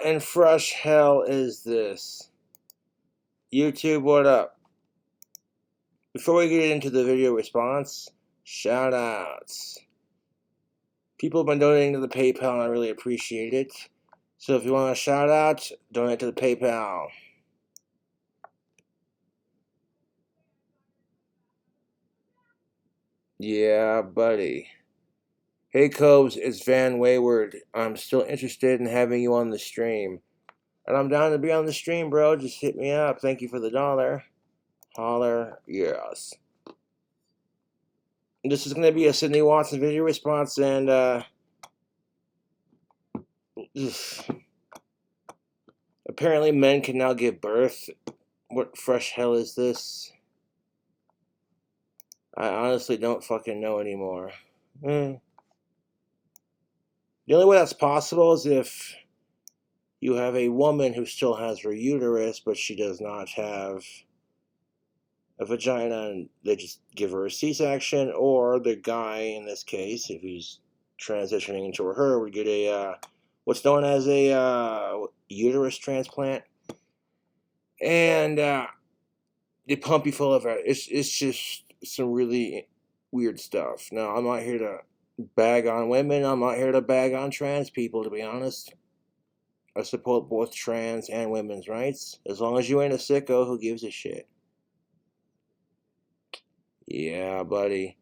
What in fresh hell is this? YouTube, what up? Before we get into the video response, shout outs. People have been donating to the PayPal and I really appreciate it. So if you want a shout out, donate to the PayPal. Yeah, buddy. Hey Cobes, it's Van Wayward. I'm still interested in having you on the stream. And I'm down to be on the stream, bro. Just hit me up. Thank you for the $1. Holler, yes. This is going to be a Sydney Watson video response, and apparently men can now give birth. What fresh hell is this? I honestly don't fucking know anymore. The only way that's possible is if you have a woman who still has her uterus, but she does not have a vagina, and they just give her a C-section, or the guy, in this case, if he's transitioning into a her, would get a what's known as a uterus transplant, and they pump you full of it. It's just some really weird stuff. Now, I'm not here to bag on women. I'm not here to bag on trans people, to be honest. I support both trans and women's rights, as long as you ain't a sicko who gives a shit. Yeah, buddy.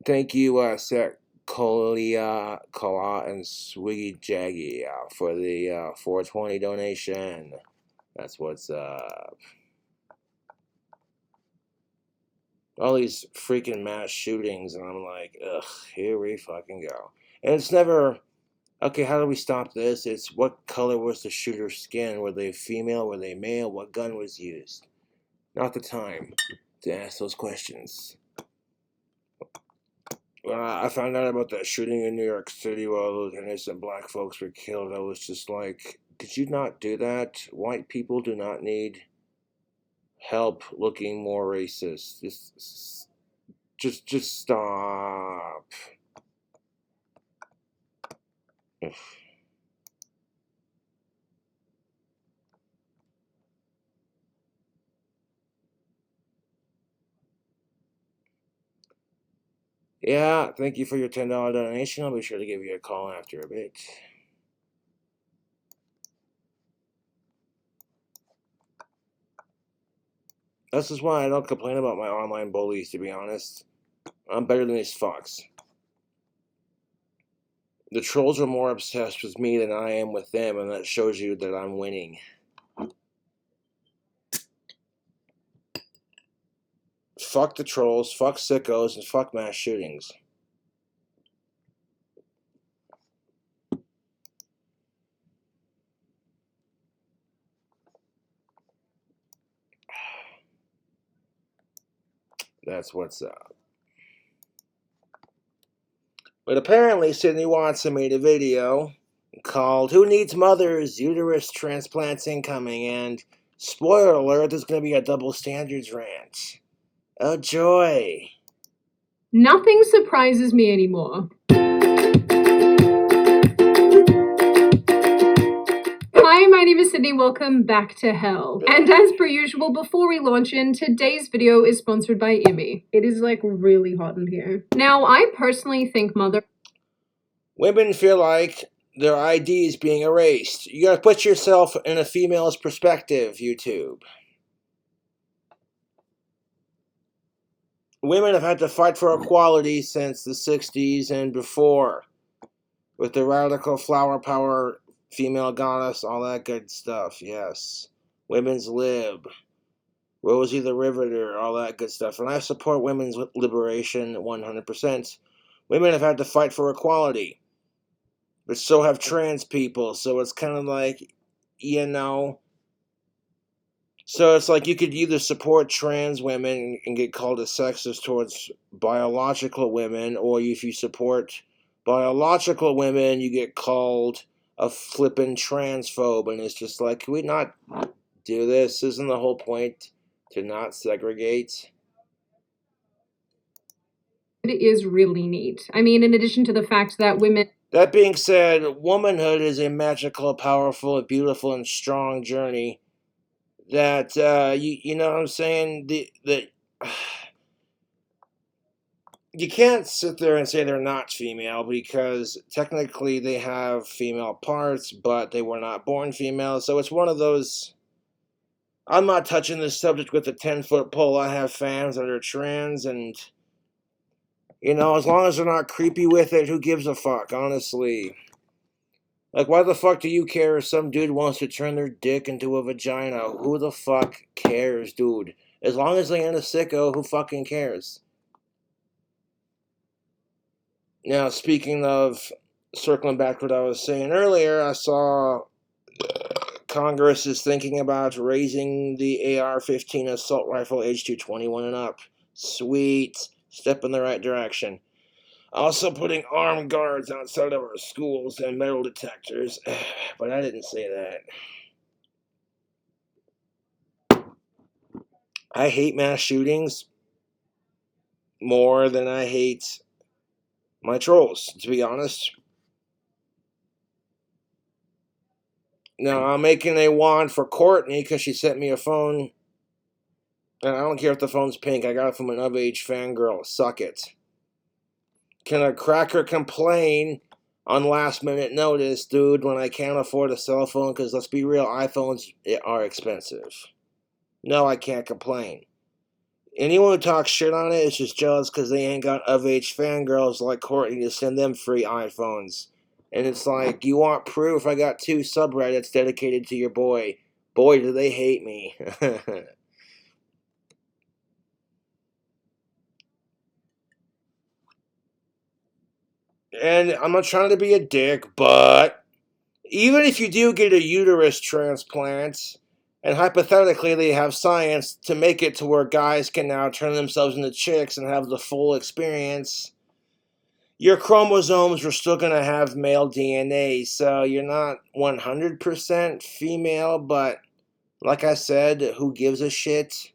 Thank you, Seth Kola and Swiggy Jaggy for the 420 donation. That's what's up. All these freaking mass shootings, and I'm like, ugh, here we fucking go. And it's never, okay, how do we stop this? It's what color was the shooter's skin? Were they female? Were they male? What gun was used? Not the time to ask those questions. When I found out about that shooting in New York City where all those innocent black folks were killed, I was just like, did you not do that? White people do not need help looking more racist. Just stop. Yeah, thank you for your $10 donation. I'll be sure to give you a call after a bit. This is why I don't complain about my online bullies, to be honest. I'm better than these fucks. The trolls are more obsessed with me than I am with them, and that shows you that I'm winning. Fuck the trolls, fuck sickos, and fuck mass shootings. That's what's up. But apparently Sydney Watson made a video called Who Needs Mothers? Uterus Transplants Incoming, and spoiler alert, there's going to be a double standards rant. Oh joy. Nothing surprises me anymore. Hi, my name is Sydney. Welcome back to hell. And as per usual, before we launch in, today's video is sponsored by Immy. It is like really hot in here. Now, I personally think women feel like their ID is being erased. You gotta put yourself in a female's perspective, YouTube. Women have had to fight for equality since the 60s and before, with the radical flower power, female goddess, all that good stuff, yes. Women's lib, Rosie the Riveter, all that good stuff. And I support women's liberation 100%. Women have had to fight for equality, but so have trans people, so it's kind of like, you know, so it's like you could either support trans women and get called a sexist towards biological women, or if you support biological women, you get called a flippin' transphobe, and it's just like, can we not do this? Isn't the whole point to not segregate? it is really neat. I mean, in addition to the fact that women That being said, womanhood is a magical, powerful, beautiful, and strong journey that you know what I'm saying. The you can't sit there and say they're not female because technically they have female parts, but they were not born female. So it's one of those. I'm not touching this subject with a 10-foot pole. I have fans that are trans, and you know, as long as they're not creepy with it, who gives a fuck, honestly? Like, why the fuck do you care if some dude wants to turn their dick into a vagina? Who the fuck cares, dude? As long as they ain't a sicko, who fucking cares? Now, speaking of circling back to what I was saying earlier, I saw Congress is thinking about raising the AR-15 assault rifle age to 21 and up. Sweet. Step in the right direction. Also putting armed guards outside of our schools and metal detectors. But I didn't say that. I hate mass shootings more than I hate my trolls, to be honest. Now, I'm making a wand for Courtney because she sent me a phone. And I don't care if the phone's pink. I got it from an of-age fangirl. Suck it. Can a cracker complain on last-minute notice, dude, when I can't afford a cell phone? Because let's be real, iPhones are expensive. No, I can't complain. Anyone who talks shit on it is just jealous because they ain't got of-age fangirls like Courtney to send them free iPhones. And it's like, you want proof? I got 2 subreddits dedicated to your boy. Boy, do they hate me. And I'm not trying to be a dick, but even if you do get a uterus transplant, and hypothetically they have science to make it to where guys can now turn themselves into chicks and have the full experience, your chromosomes are still going to have male DNA, so you're not 100% female, but like I said, who gives a shit?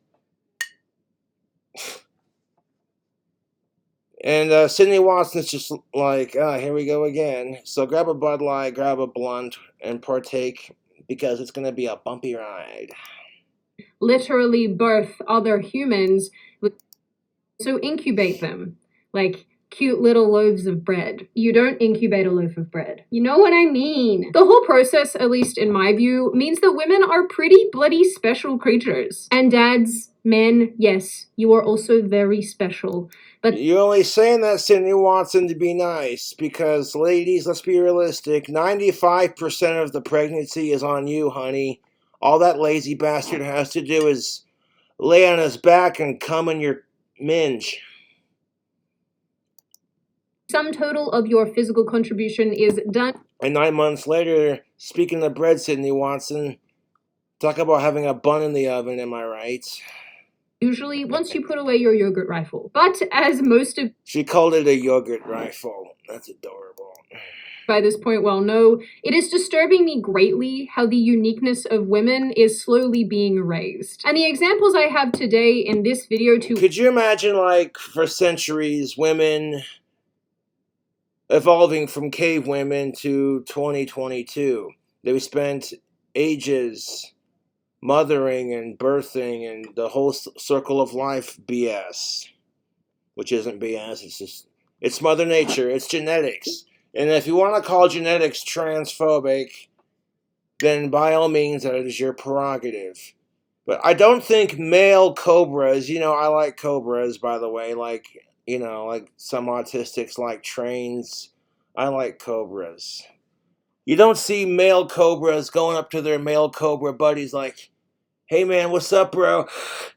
And Sydney Watson's just like, here we go again. So grab a Bud Light, grab a blunt, and partake because it's going to be a bumpy ride. Literally birth other humans, so incubate them like cute little loaves of bread. You don't incubate a loaf of bread. You know what I mean? The whole process, at least in my view, means that women are pretty bloody special creatures. And dads, men, yes, you are also very special. But you're only saying that, Sydney Watson, to be nice, because ladies, let's be realistic, 95% of the pregnancy is on you, honey. All that lazy bastard has to do is lay on his back and come in your minge. Sum total of your physical contribution is done. And 9 months later, speaking of bread, Sydney Watson, talk about having a bun in the oven, am I right? Usually once you put away your yogurt rifle. But as most of... She called it a yogurt rifle. That's adorable. By this point well know, it is disturbing me greatly how the uniqueness of women is slowly being erased. And the examples I have today in this video to... Could you imagine, like, for centuries, women evolving from cave women to 2022? They spent ages mothering and birthing and the whole circle of life BS. Which isn't BS, it's Mother Nature, it's genetics. And if you want to call genetics transphobic, then by all means, that is your prerogative. But I don't think male cobras, you know, I like cobras, by the way, like, you know, like some autistics like trains. I like cobras. You don't see male cobras going up to their male cobra buddies like, hey man, what's up, bro?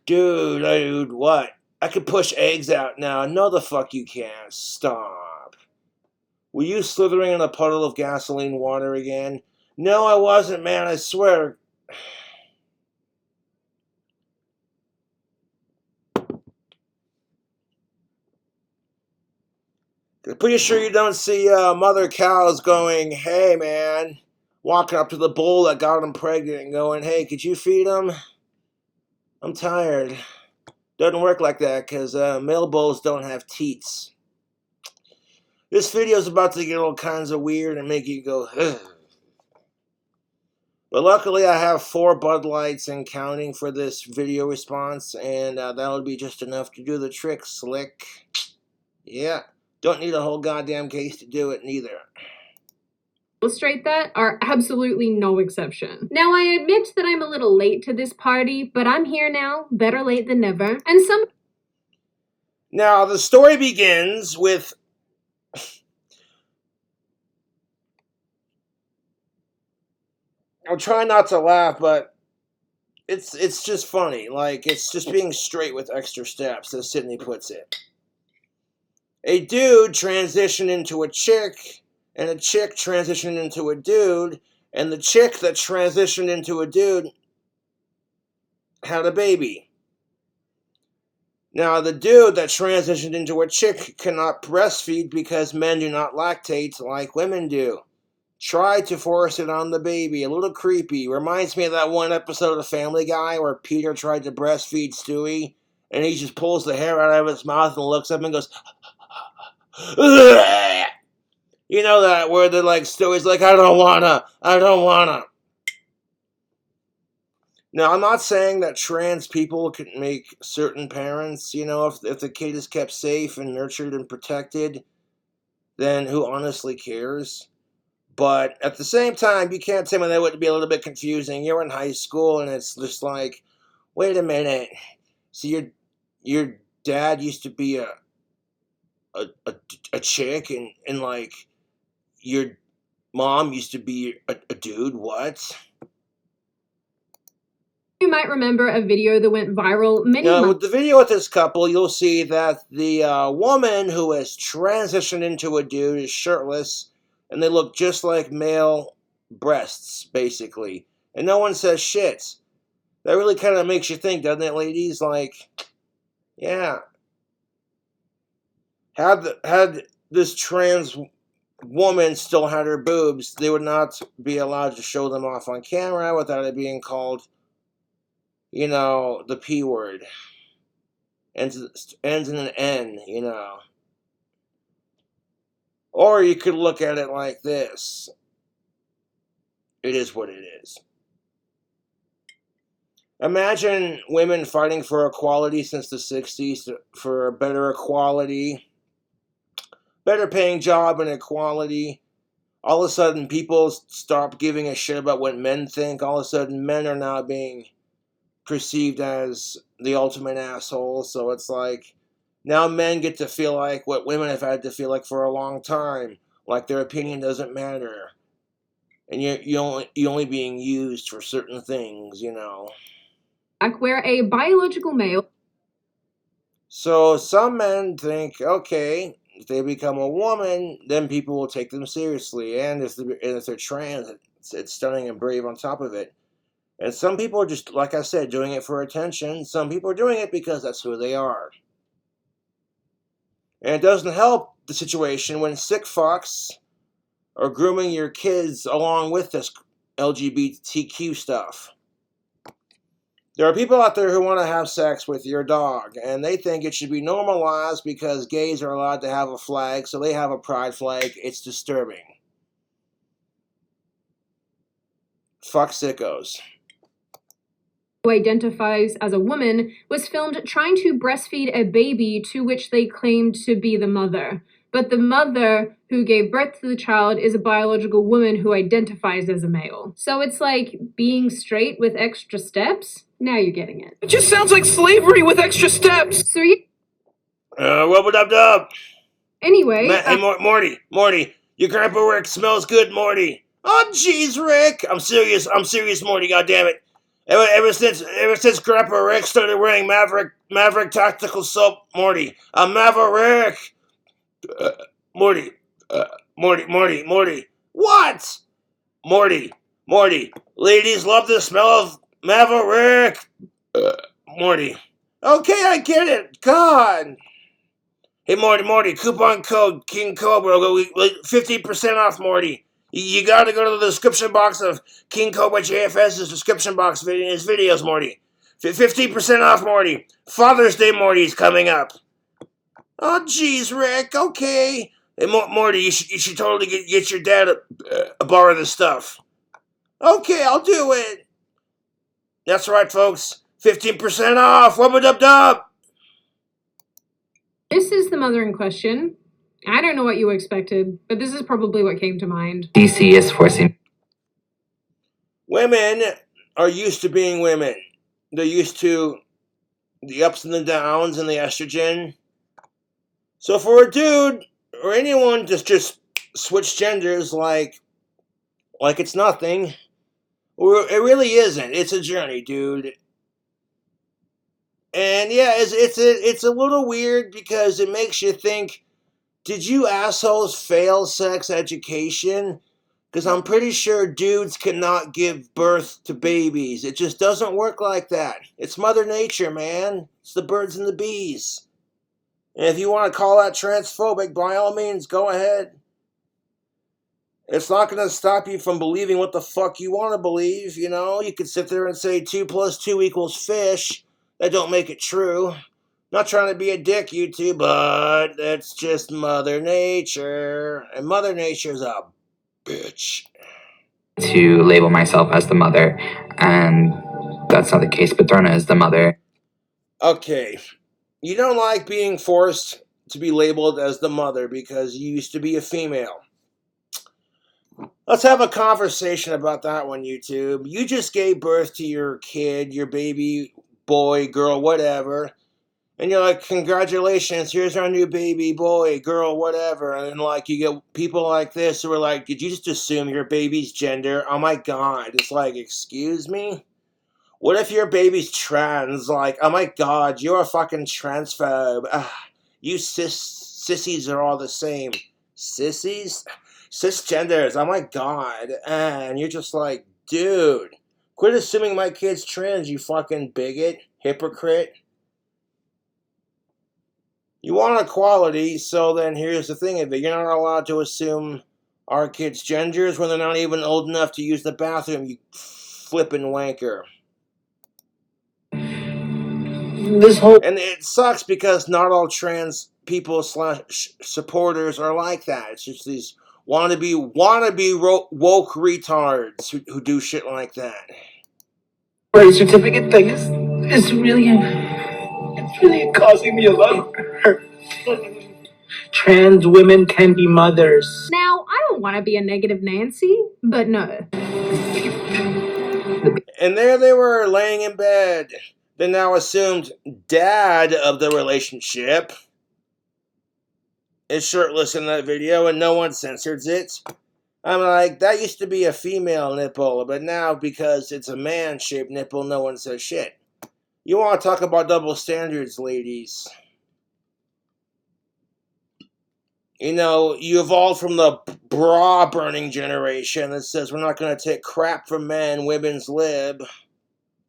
Dude, what? I can push eggs out now. No, the fuck you can't. Stop. Were you slithering in a puddle of gasoline water again? No, I wasn't, man, I swear. Pretty sure you don't see mother cows going, hey, man, walking up to the bull that got them pregnant and going, hey, could you feed them? I'm tired. Doesn't work like that because male bulls don't have teats. This video is about to get all kinds of weird and make you go, ugh. But luckily I have 4 Bud Lights and counting for this video response, and that'll be just enough to do the trick, slick. Yeah, don't need a whole goddamn case to do it, neither. Illustrate that are absolutely no exception. Now, I admit that I'm a little late to this party, but I'm here now, better late than never, and Now, the story begins with I'm trying not to laugh, but it's just funny. Like, it's just being straight with extra steps, as Sydney puts it. A dude transitioned into a chick, and a chick transitioned into a dude, and the chick that transitioned into a dude had a baby. Now, the dude that transitioned into a chick cannot breastfeed because men do not lactate like women do. Try to force it on the baby. A little creepy. Reminds me of that one episode of Family Guy where Peter tried to breastfeed Stewie, and he just pulls the hair out of his mouth and looks up and goes, ugh! You know that, where they're like, Stewie's like, I don't wanna. Now, I'm not saying that trans people can make certain parents, if the kid is kept safe and nurtured and protected, then who honestly cares? But at the same time, you can't tell me that would be a little bit confusing. You're in high school, and it's just like, wait a minute. So your dad used to be a chick, and like your mom used to be a dude. What? You might remember a video that went viral many Now, months. with the video with this couple, you'll see that the woman who has transitioned into a dude is shirtless, and they look just like male breasts, basically. And no one says shit. That really kind of makes you think, doesn't it, ladies? Like, yeah. Had this trans woman still had her boobs, they would not be allowed to show them off on camera without it being called, the P word. Ends in an N, Or you could look at it like this. It is what it is. Imagine women fighting for equality since the 60s, for a better equality, better paying job and equality. All of a sudden, people stop giving a shit about what men think. All of a sudden, men are now being perceived as the ultimate asshole. So it's like, now men get to feel like what women have had to feel like for a long time. Like their opinion doesn't matter. And you're only being used for certain things, Where a biological male. So some men think, okay, if they become a woman, then people will take them seriously. And if they're trans, it's stunning and brave on top of it. And some people are just, like I said, doing it for attention. Some people are doing it because that's who they are. And it doesn't help the situation when sick fucks are grooming your kids along with this LGBTQ stuff. There are people out there who want to have sex with your dog, and they think it should be normalized because gays are allowed to have a flag, so they have a pride flag. It's disturbing. Fuck sickos. Who identifies as a woman was filmed trying to breastfeed a baby to which they claimed to be the mother. But the mother who gave birth to the child is a biological woman who identifies as a male. So it's like being straight with extra steps? Now you're getting it. It just sounds like slavery with extra steps. So you... Rub-a-dub-dub. Anyway... Hey, Morty, your Grandpa Rick smells good, Morty. Oh, jeez, Rick. I'm serious, Morty, goddammit. Ever since Grandpa Rick started wearing Maverick tactical soap, Morty. I'm Maverick. Morty. What? Morty. Ladies love the smell of Maverick. Morty. Okay, I get it. God. Hey, Morty. Coupon code King Cobra. 50% off, Morty. You gotta go to the description box of King Cobra JFS's description box in his videos, Morty. 50% off, Morty. Father's Day, Morty's coming up. Oh, jeez, Rick. Okay. Hey, Morty, you should totally get your dad a bar of this stuff. Okay, I'll do it. That's right, folks. 15% off. Wubba dub dub. This is the mother in question. I don't know what you expected, but this is probably what came to mind. DC is forcing. Women are used to being women. They're used to the ups and the downs and the estrogen. So for a dude or anyone to just switch genders like it's nothing, it really isn't. It's a journey, dude. And yeah, it's a little weird because it makes you think, did you assholes fail sex education? Because I'm pretty sure dudes cannot give birth to babies. It just doesn't work like that. It's Mother Nature, man. It's the birds and the bees. And if you want to call that transphobic, by all means, go ahead. It's not going to stop you from believing what the fuck you want to believe, you know? You could sit there and say 2 + 2 = fish. That don't make it true. Not trying to be a dick, you two, but that's just Mother Nature. And Mother Nature's a bitch. To label myself as the mother, and that's not the case. Paterna is the mother. Okay, you don't like being forced to be labeled as the mother because you used to be a female. Let's have a conversation about that one, YouTube. You just gave birth to your kid, your baby, boy, girl, whatever. And you're like, congratulations, here's our new baby, boy, girl, whatever. And then, like, you get people like this who are like, did you just assume your baby's gender? Oh my god. It's like, excuse me? What if your baby's trans? Like, oh my god, you're a fucking transphobe. You sissies are all the same. Sissies? Cisgenders, oh my god. And you're just like, dude, quit assuming my kid's trans, you fucking bigot, hypocrite. You want equality, so then here's the thing of it. You're not allowed to assume our kids' genders when they're not even old enough to use the bathroom, you flippin' wanker. And it sucks because not all trans people / supporters are like that. It's just these wannabe woke retards who do shit like that. Birth certificate thing is really, it's really causing me a lot of hurt. Trans women can be mothers. Now, I don't want to be a negative Nancy, but no. And there they were, laying in bed. The now assumed dad of the relationship is shirtless in that video, and no one censors it. I'm like, that used to be a female nipple, but now because it's a man-shaped nipple, no one says shit. You want to talk about double standards, ladies? You know, you evolved from the bra-burning generation that says we're not going to take crap from men, women's lib.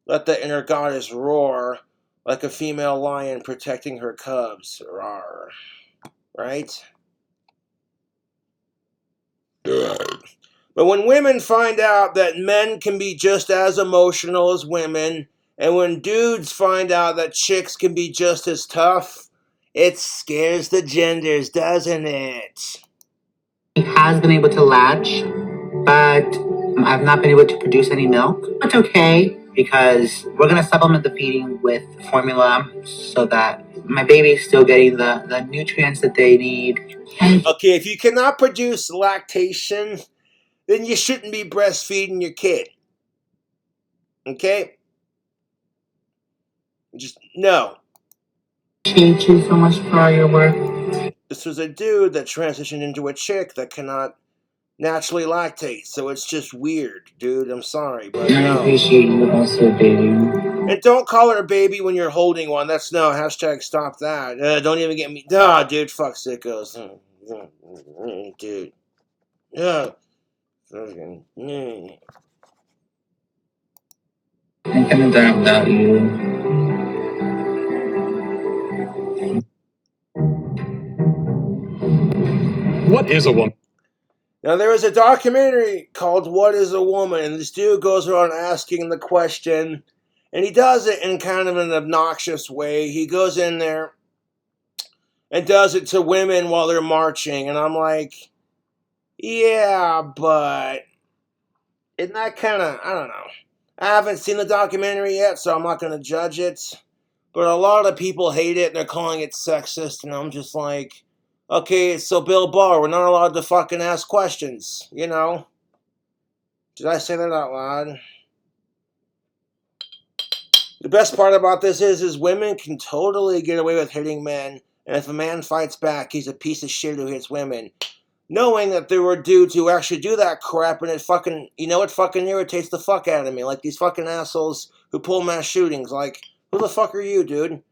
Let the inner goddess roar like a female lion protecting her cubs. Rawr. Right? But when women find out that men can be just as emotional as women, and when dudes find out that chicks can be just as tough, it scares the genders, doesn't it? He has been able to latch, but I've not been able to produce any milk. That's okay, because we're going to supplement the feeding with formula so that my baby is still getting the nutrients that they need. Okay, if you cannot produce lactation, then you shouldn't be breastfeeding your kid. Okay? Just, no. Appreciate you so much for all your work. This was a dude that transitioned into a chick that cannot naturally lactate, so it's just weird, dude. I'm sorry, but I no. appreciate you also, baby. And don't call her a baby when you're holding one. That's no. Hashtag stop that. Don't even get me. Dude, fuck sickos. Dude. Yeah. I couldn't have done it without you. What is a woman? Now, there is a documentary called What is a Woman? And this dude goes around asking the question, and he does it in kind of an obnoxious way. He goes in there and does it to women while they're marching. And I'm like, yeah, but isn't that kind of, I don't know. I haven't seen the documentary yet, so I'm not going to judge it. But a lot of people hate it, and they're calling it sexist, and I'm just like, okay, so Bill Barr, we're not allowed to fucking ask questions, you know? Did I say that out loud? The best part about this is women can totally get away with hitting men, and if a man fights back, he's a piece of shit who hits women. Knowing that there were dudes who actually do that crap, and it fucking, you know, it fucking irritates the fuck out of me. Like these fucking assholes who pull mass shootings. Like, who the fuck are you, dude?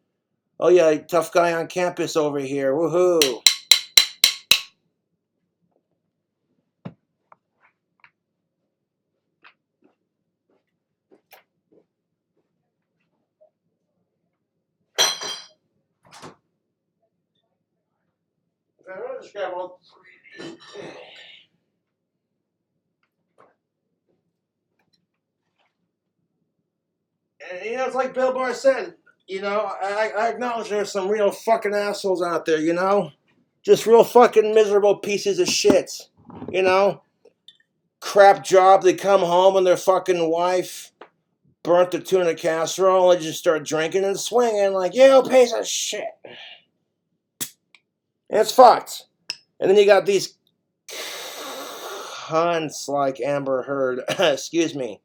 Oh yeah, tough guy on campus over here. Woohoo. And, you know, it's like Bill Barr said, you know, I acknowledge there's some real fucking assholes out there, you know? Just real fucking miserable pieces of shit, you know? Crap job, they come home and their fucking wife burnt the tuna casserole and just start drinking and swinging like, you piece of shit. And it's fucked. And then you got these cunts like Amber Heard, excuse me.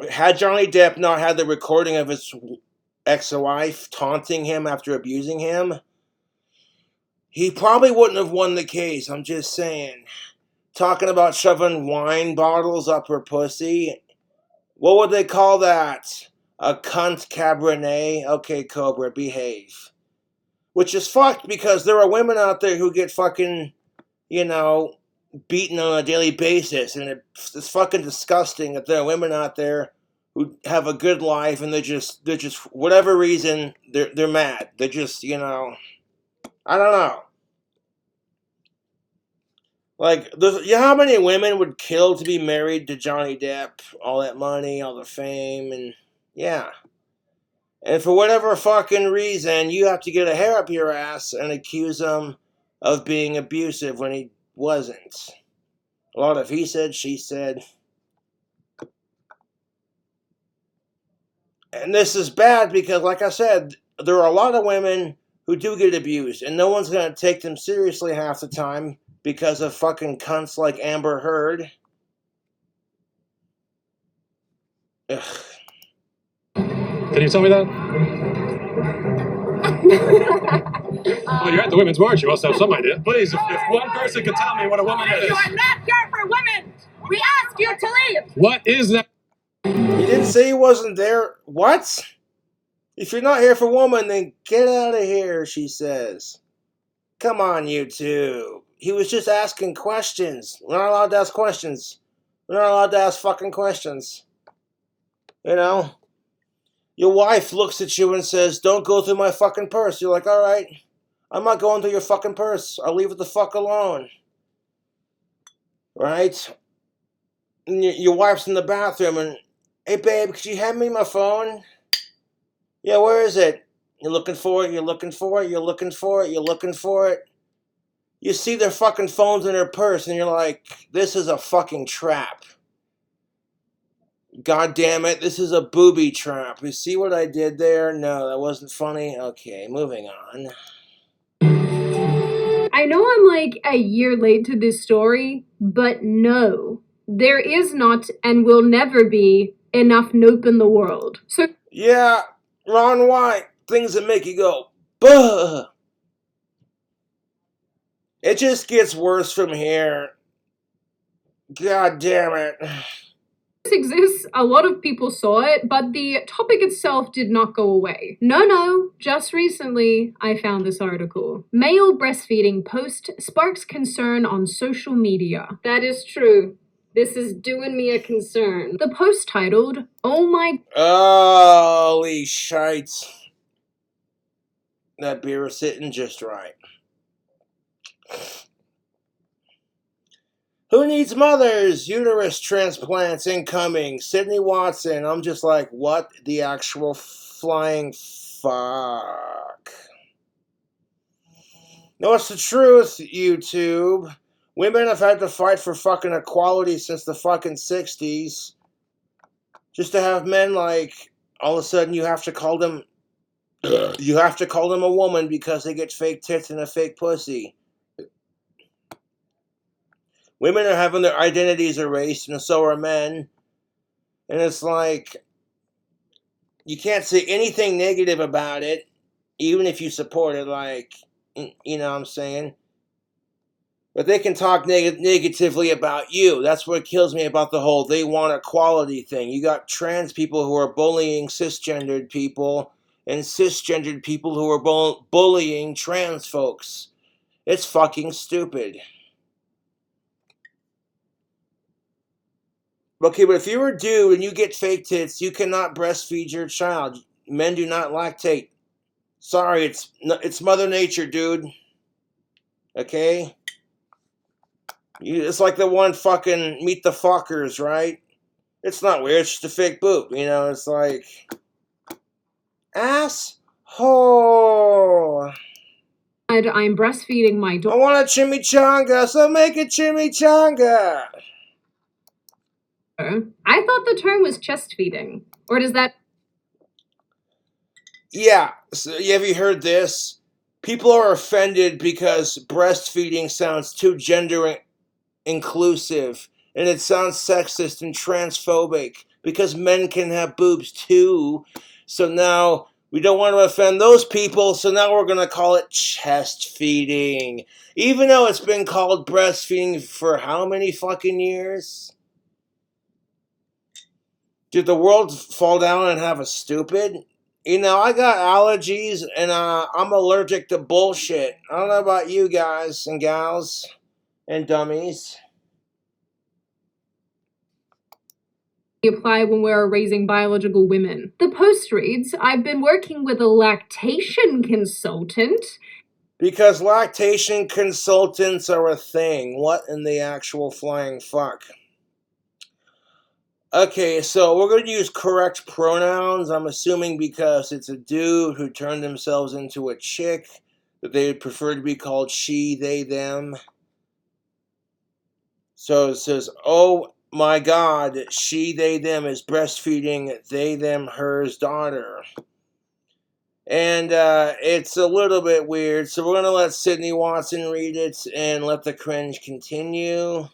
Had Johnny Depp not had the recording of his ex-wife taunting him after abusing him, he probably wouldn't have won the case. I'm just saying. Talking about shoving wine bottles up her pussy. What would they call that? A cunt cabernet? Okay, Cobra, behave. Which is fucked because there are women out there who get fucking, you know, beaten on a daily basis. And it's fucking disgusting that there are women out there who have a good life and they're just whatever reason, they're mad. They're just, you know, I don't know. Like, you know how many women would kill to be married to Johnny Depp? All that money, all the fame, and yeah. And for whatever fucking reason, you have to get a hair up your ass and accuse him of being abusive when he wasn't. A lot of he said, she said. And this is bad because, like I said, there are a lot of women who do get abused, and no one's going to take them seriously half the time because of fucking cunts like Amber Heard. Ugh. Can you tell me that? Well, you're at the Women's March. You must have some idea. Please, if one person could tell me what a woman is. You are not here for women. We ask you to leave. What is that? He didn't say he wasn't there. What? If you're not here for woman, then get out of here, she says. Come on, you two. He was just asking questions. We're not allowed to ask questions. We're not allowed to ask fucking questions. You know? Your wife looks at you and says, don't go through my fucking purse. You're like, alright. I'm not going through your fucking purse. I'll leave it the fuck alone. Right? And your wife's in the bathroom and, hey babe, could you hand me my phone? Yeah, where is it? You're looking for it, you're looking for it, you're looking for it, you're looking for it. You see their fucking phones in their purse and you're like, this is a fucking trap. God damn it, this is a booby trap. You see what I did there? No, that wasn't funny. Okay, moving on. I know I'm like a year late to this story, but no, there is not and will never be enough nope in the world. So yeah, Ron White, things that make you go, buh. It just gets worse from here. God damn it. this exists, a lot of people saw it, but the topic itself did not go away. No, just recently I found this article. Male breastfeeding post sparks concern on social media. That is true. This is doing me a concern. The post titled, "Oh my..." Holy shite. That beer is sitting just right. Who needs mothers? Uterus transplants incoming. Sydney Watson. I'm just like, what the actual flying fuck? No, it's the truth, YouTube. Women have had to fight for fucking equality since the fucking 60s. Just to have men like, all of a sudden you have to call them a woman because they get fake tits and a fake pussy. Women are having their identities erased, and so are men. And it's like, you can't say anything negative about it, even if you support it, like, you know what I'm saying? But they can talk negatively about you. That's what kills me about the whole they want equality thing. You got trans people who are bullying cisgendered people, and cisgendered people who are bullying trans folks. It's fucking stupid. Okay, but if you're a dude and you get fake tits, you cannot breastfeed your child. Men do not lactate. Sorry, it's Mother Nature, dude. Okay? It's like the one fucking Meet the Fockers, right? It's not weird, it's just a fake boob. You know, it's like... Asshole. I'm breastfeeding my I daughter. want a chimichanga, so make a chimichanga. I thought the term was chest feeding. Or does that... Yeah, so have you heard this? People are offended because breastfeeding sounds too gender inclusive, and it sounds sexist and transphobic because men can have boobs too. So now we don't want to offend those people, so now we're going to call it chest feeding. Even though it's been called breastfeeding for how many fucking years? Did the world fall down and have a stupid? You know, I got allergies and I'm allergic to bullshit. I don't know about you guys and gals and dummies. apply when we're raising biological women. The post reads, I've been working with a lactation consultant. Because lactation consultants are a thing. What in the actual flying fuck? Okay, so we're going to use correct pronouns, I'm assuming because it's a dude who turned themselves into a chick, that they would prefer to be called she, they, them. So it says, oh my god, she, they, them is breastfeeding they, them, hers daughter. And it's a little bit weird, so we're going to let Sydney Watson read it and let the cringe continue.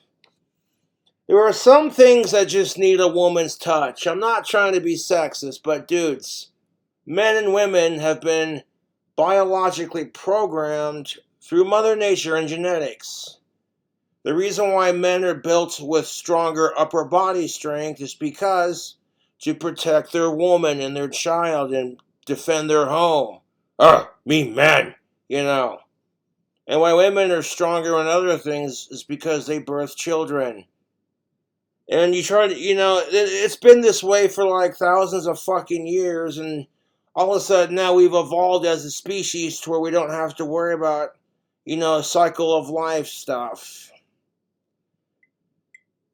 There are some things that just need a woman's touch. I'm not trying to be sexist, but dudes, men and women have been biologically programmed through Mother Nature and genetics. The reason why men are built with stronger upper body strength is because to protect their woman and their child and defend their home. Me men, you know. And why women are stronger in other things is because they birth children. And you try to, you know, it's been this way for like thousands of fucking years, and all of a sudden now we've evolved as a species to where we don't have to worry about, you know, cycle of life stuff.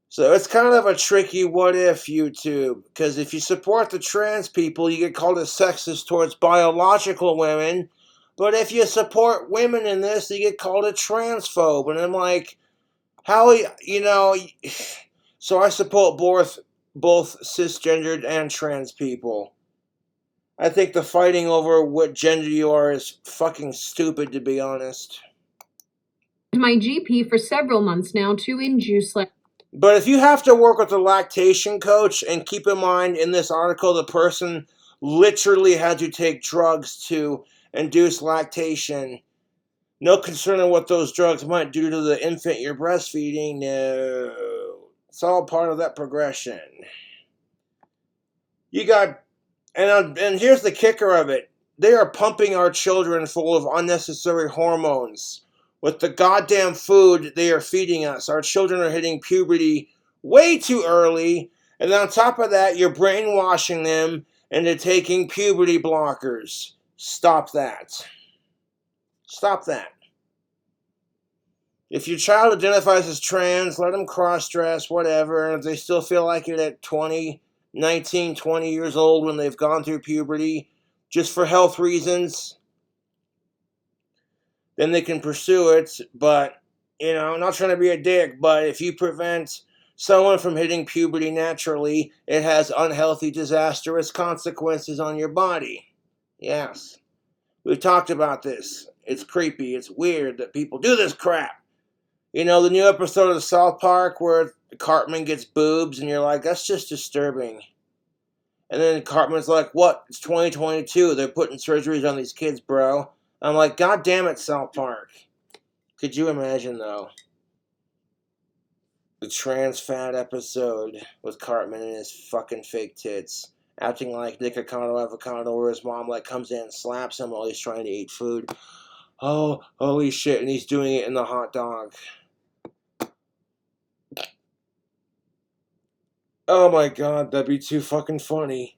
So it's kind of a tricky what if, YouTube, because if you support the trans people, you get called a sexist towards biological women, but if you support women in this, you get called a transphobe, and I'm like, how, you know... So I support both cisgendered and trans people. I think the fighting over what gender you are is fucking stupid, to be honest. My GP for several months now to induce But if you have to work with a lactation coach, and keep in mind in this article the person literally had to take drugs to induce lactation, no concern of what those drugs might do to the infant you're breastfeeding, no. It's all part of that progression. You got, and here's the kicker of it. They are pumping our children full of unnecessary hormones. With the goddamn food they are feeding us, our children are hitting puberty way too early, and on top of that, you're brainwashing them into taking puberty blockers. Stop that. Stop that. If your child identifies as trans, let them cross-dress, whatever. If they still feel like it at 20, 19, 20 years old when they've gone through puberty, just for health reasons, then they can pursue it. But, I'm not trying to be a dick, but if you prevent someone from hitting puberty naturally, it has unhealthy, disastrous consequences on your body. Yes. We've talked about this. It's creepy. It's weird that people do this crap. The new episode of South Park where Cartman gets boobs and you're like, that's just disturbing. And then Cartman's like, what? It's 2022. They're putting surgeries on these kids, bro. I'm like, God damn it, South Park. Could you imagine, though? The trans fat episode with Cartman and his fucking fake tits. Acting like Nick Avocado where his mom comes in and slaps him while he's trying to eat food. Oh, holy shit. And he's doing it in the hot dog. Oh my god, that'd be too fucking funny.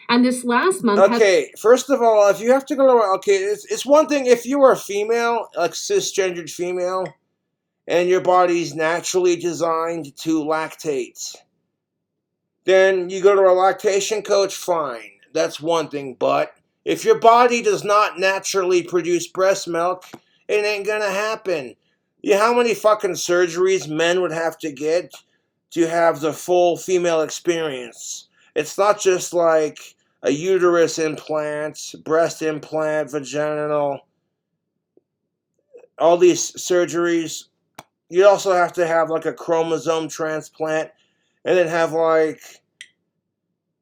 And this last month... Okay, first of all, if you have to go to... Okay, it's one thing if you are a female, cisgendered female, and your body's naturally designed to lactate, then you go to a lactation coach, fine. That's one thing, but if your body does not naturally produce breast milk, it ain't gonna happen. How many fucking surgeries men would have to get to have the full female experience? It's not just like a uterus implant, breast implant, vaginal, all these surgeries. You also have to have a chromosome transplant and then have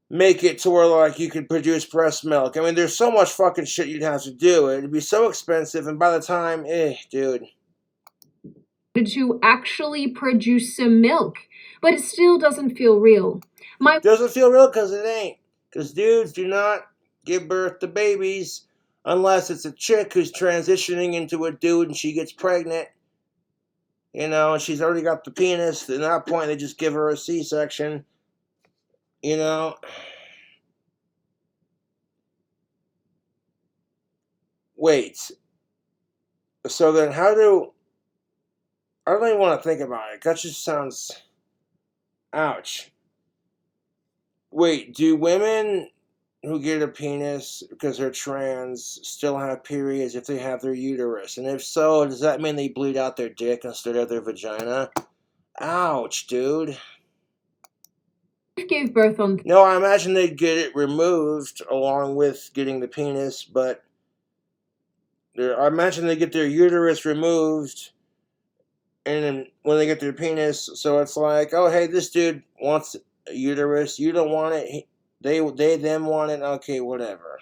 make it to where you could produce breast milk. I mean, there's so much fucking shit you'd have to do. It'd be so expensive, and by the time, dude. To actually produce some milk, but it still doesn't feel real. Doesn't feel real because it ain't. Because dudes do not give birth to babies unless it's a chick who's transitioning into a dude and she gets pregnant. And she's already got the penis. At that point, they just give her a C-section. Wait. So then I don't even want to think about it. That just sounds... Ouch. Wait, do women who get a penis because they're trans still have periods if they have their uterus? And if so, does that mean they bleed out their dick instead of their vagina? Ouch, dude. Gave birth on... No, I imagine they'd get it removed along with getting the penis, but I imagine they get their uterus removed, and then when they get their penis, so it's like, oh, hey, this dude wants a uterus, you don't want it, they them want it, okay, whatever.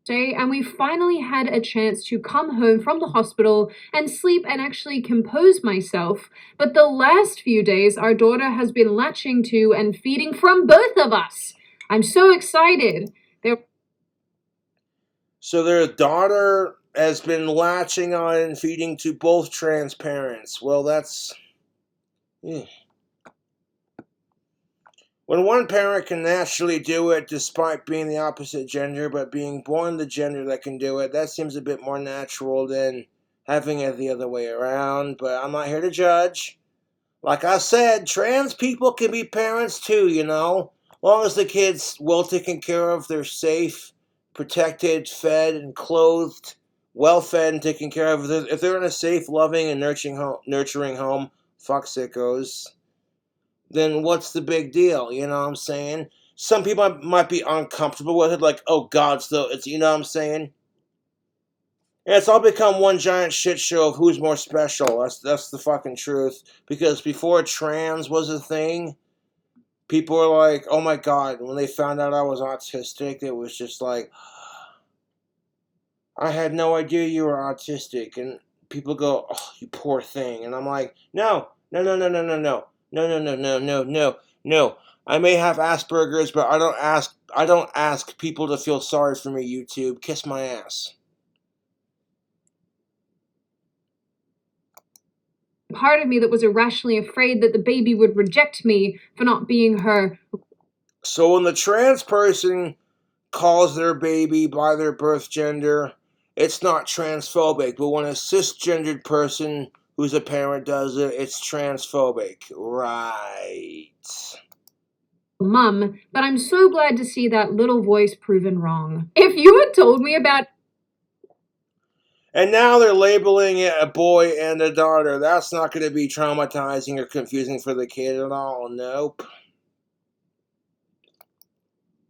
And we finally had a chance to come home from the hospital and sleep and actually compose myself. But the last few days, our daughter has been latching to and feeding from both of us. I'm so excited. So their daughter has been latching on and feeding to both trans parents. Well, that's... When one parent can naturally do it despite being the opposite gender, but being born the gender that can do it, that seems a bit more natural than having it the other way around. But I'm not here to judge. Like I said, trans people can be parents too, As long as the kid's well taken care of, they're safe, protected, fed, and clothed, well fed and taken care of. If they're in a safe, loving, and nurturing home, fuck sickos, then what's the big deal? You know what I'm saying? Some people might be uncomfortable with it, like, oh God, so it's, you know what I'm saying? And it's all become one giant shit show of who's more special. That's the fucking truth. Because before trans was a thing, people were like, oh my God, when they found out I was autistic, it was just like, I had no idea you were autistic. And people go, oh, you poor thing. And I'm like, no. No. I may have Asperger's, but I don't ask people to feel sorry for me, YouTube. Kiss my ass. Part of me that was irrationally afraid that the baby would reject me for not being her. So when the trans person calls their baby by their birth gender, it's not transphobic. But when a cisgendered person who's a parent does it, it's transphobic. Right. Mum, but I'm so glad to see that little voice proven wrong. If you had told me about... And now they're labeling it a boy and a daughter. That's not going to be traumatizing or confusing for the kid at all. Nope.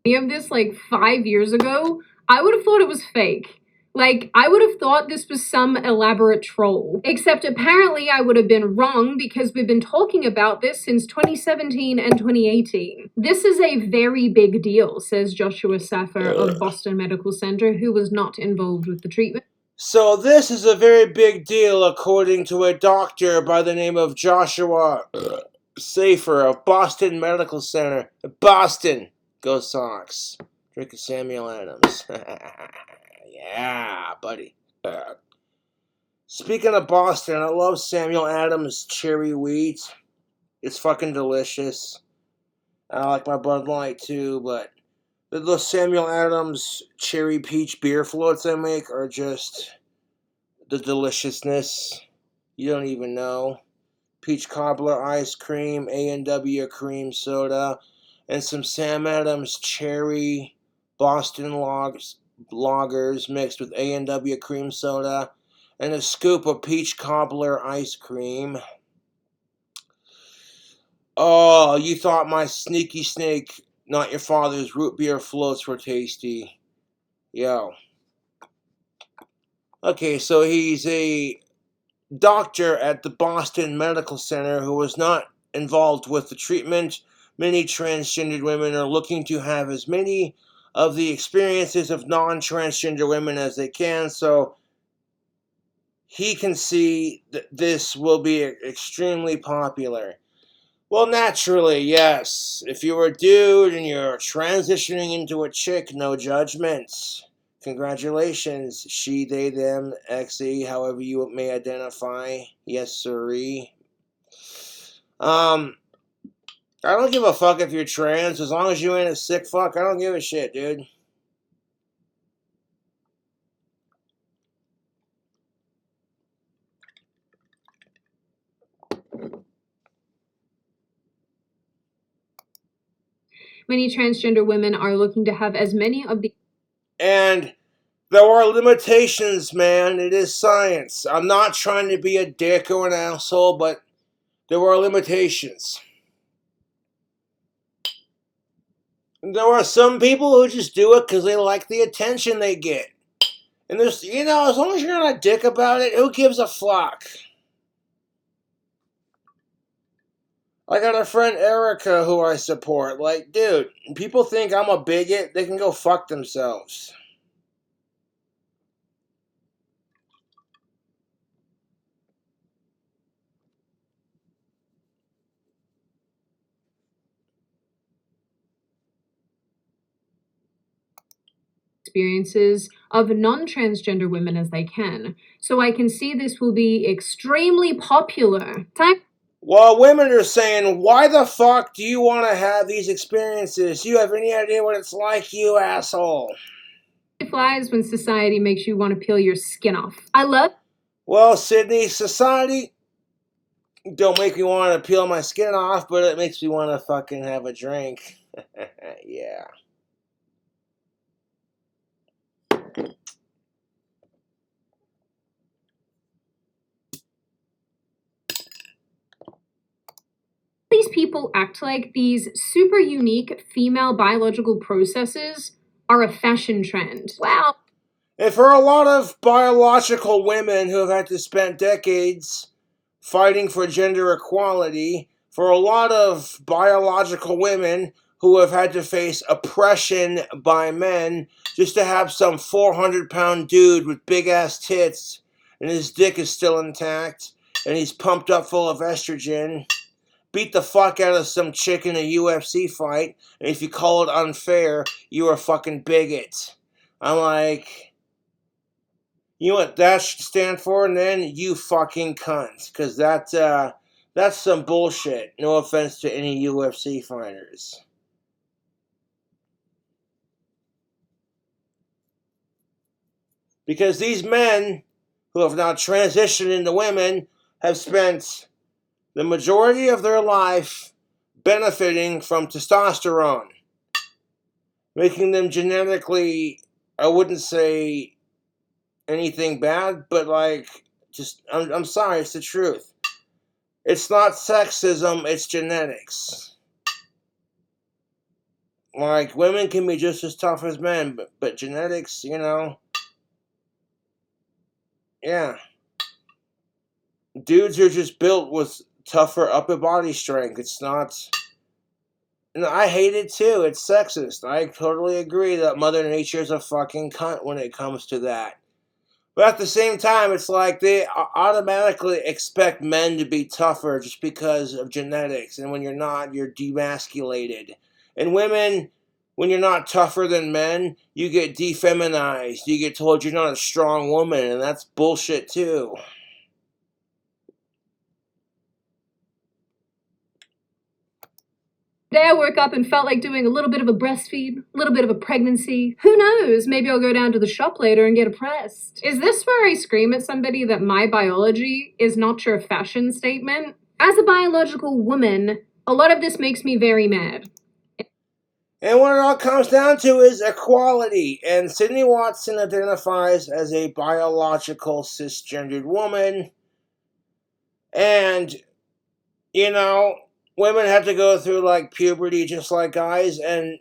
Of this like 5 years ago, I would have thought it was fake. Like, I would have thought this was some elaborate troll. Except apparently I would have been wrong because we've been talking about this since 2017 and 2018. This is a very big deal, says Joshua Saffer of Boston Medical Center, who was not involved with the treatment. So this is a very big deal according to a doctor by the name of Joshua Saffer of Boston Medical Center. Boston! Go Sox. Drink a Samuel Adams. Yeah, buddy. Speaking of Boston, I love Samuel Adams cherry wheat. It's fucking delicious. I like my Bud Light too, but the Samuel Adams cherry peach beer floats I make are just the deliciousness. You don't even know. Peach cobbler ice cream, A&W cream soda, and some Sam Adams cherry Boston lagers mixed with A&W cream soda, and a scoop of peach cobbler ice cream. Oh, you thought my sneaky snake, not your father's root beer floats were tasty. Yo. Okay, so he's a doctor at the Boston Medical Center who was not involved with the treatment. Many transgendered women are looking to have as many of the experiences of non-transgender women as they can, so he can see that this will be extremely popular. Well, naturally, yes. If you're a dude and you're transitioning into a chick, no judgments. Congratulations, she, they, them, XE, however you may identify. Yes, sirree. I don't give a fuck if you're trans, as long as you ain't a sick fuck, I don't give a shit, dude. Many transgender women are looking to have as many of the... And there are limitations, man. It is science. I'm not trying to be a dick or an asshole, but there are limitations. There are some people who just do it because they like the attention they get. And there's, as long as you're not a dick about it, who gives a fuck? I got a friend, Erica, who I support. Like, dude, people think I'm a bigot, they can go fuck themselves. experiences of non-transgender women as they can. So I can see this will be extremely popular. Well, women are saying, why the fuck do you want to have these experiences? Do you have any idea what it's like, you asshole? It flies when society makes you want to peel your skin off. I love... Well, Sydney, society don't make me want to peel my skin off, but it makes me want to fucking have a drink. Yeah. These people act like these super unique female biological processes are a fashion trend. Wow. And for a lot of biological women who have had to spend decades fighting for gender equality, for a lot of biological women who have had to face oppression by men just to have some 400-pound dude with big-ass tits and his dick is still intact and he's pumped up full of estrogen, beat the fuck out of some chick in a UFC fight, and if you call it unfair, you're a fucking bigot. I'm like, you know what that should stand for? And then you fucking cunt. Because that's some bullshit. No offense to any UFC fighters. Because these men who have now transitioned into women have spent the majority of their life benefiting from testosterone, making them genetically, I wouldn't say anything bad, but I'm sorry, it's the truth. It's not sexism, it's genetics. Like, women can be just as tough as men, but genetics, yeah. Dudes are just built with tougher upper body strength. It's not... I hate it too. It's sexist. I totally agree that Mother Nature's a fucking cunt when it comes to that. But at the same time, it's like they automatically expect men to be tougher just because of genetics. And when you're not, you're demasculated. And women, when you're not tougher than men, you get defeminized. You get told you're not a strong woman. And that's bullshit too. Today I woke up and felt like doing a little bit of a breastfeed, a little bit of a pregnancy. Who knows? Maybe I'll go down to the shop later and get a pressed. Is this where I scream at somebody that my biology is not your fashion statement? As a biological woman, a lot of this makes me very mad. And what it all comes down to is equality. And Sydney Watson identifies as a biological cisgendered woman. And, women have to go through puberty just like guys, and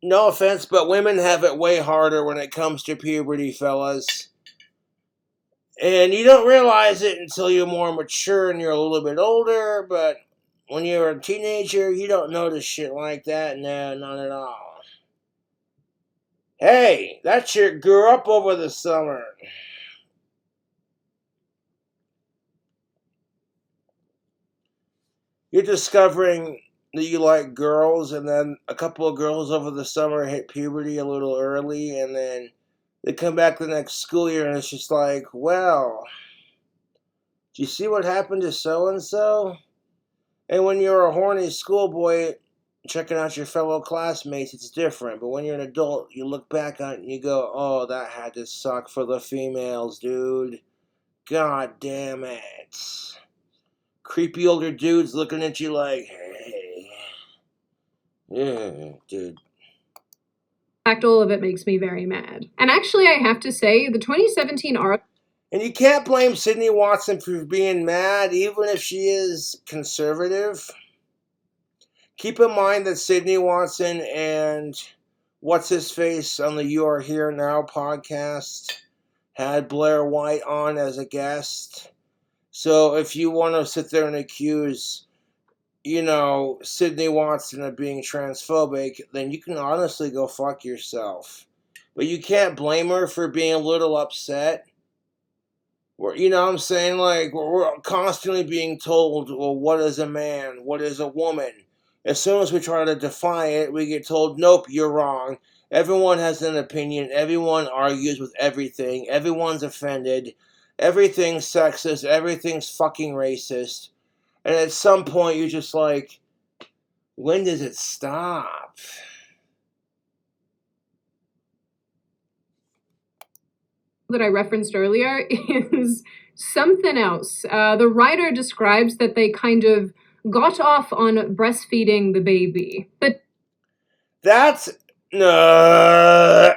no offense, but women have it way harder when it comes to puberty, fellas. And you don't realize it until you're more mature and you're a little bit older, but when you're a teenager, you don't notice shit like that. No, not at all. Hey, that chick grew up over the summer. You're discovering that you like girls, and then a couple of girls over the summer hit puberty a little early, and then they come back the next school year, and it's just like, well, do you see what happened to so-and-so? And when you're a horny schoolboy checking out your fellow classmates, it's different. But when you're an adult, you look back on it and you go, oh, that had to suck for the females, dude. God damn it. Creepy older dudes looking at you like, hey. Yeah, dude. In fact, all of it makes me very mad. And actually, I have to say, the 2017 article... And you can't blame Sydney Watson for being mad, even if she is conservative. Keep in mind that Sydney Watson and What's-His-Face on the You Are Here Now podcast had Blair White on as a guest. So if you want to sit there and accuse, Sydney Watson of being transphobic, then you can honestly go fuck yourself. But you can't blame her for being a little upset. You know what I'm saying? We're constantly being told, well, what is a man? What is a woman? As soon as we try to define it, we get told, nope, you're wrong. Everyone has an opinion. Everyone argues with everything. Everyone's offended. Everything's sexist. Everything's fucking racist. And at some point, you're just like, when does it stop? That I referenced earlier is something else. The writer describes that they kind of got off on breastfeeding the baby. But that's why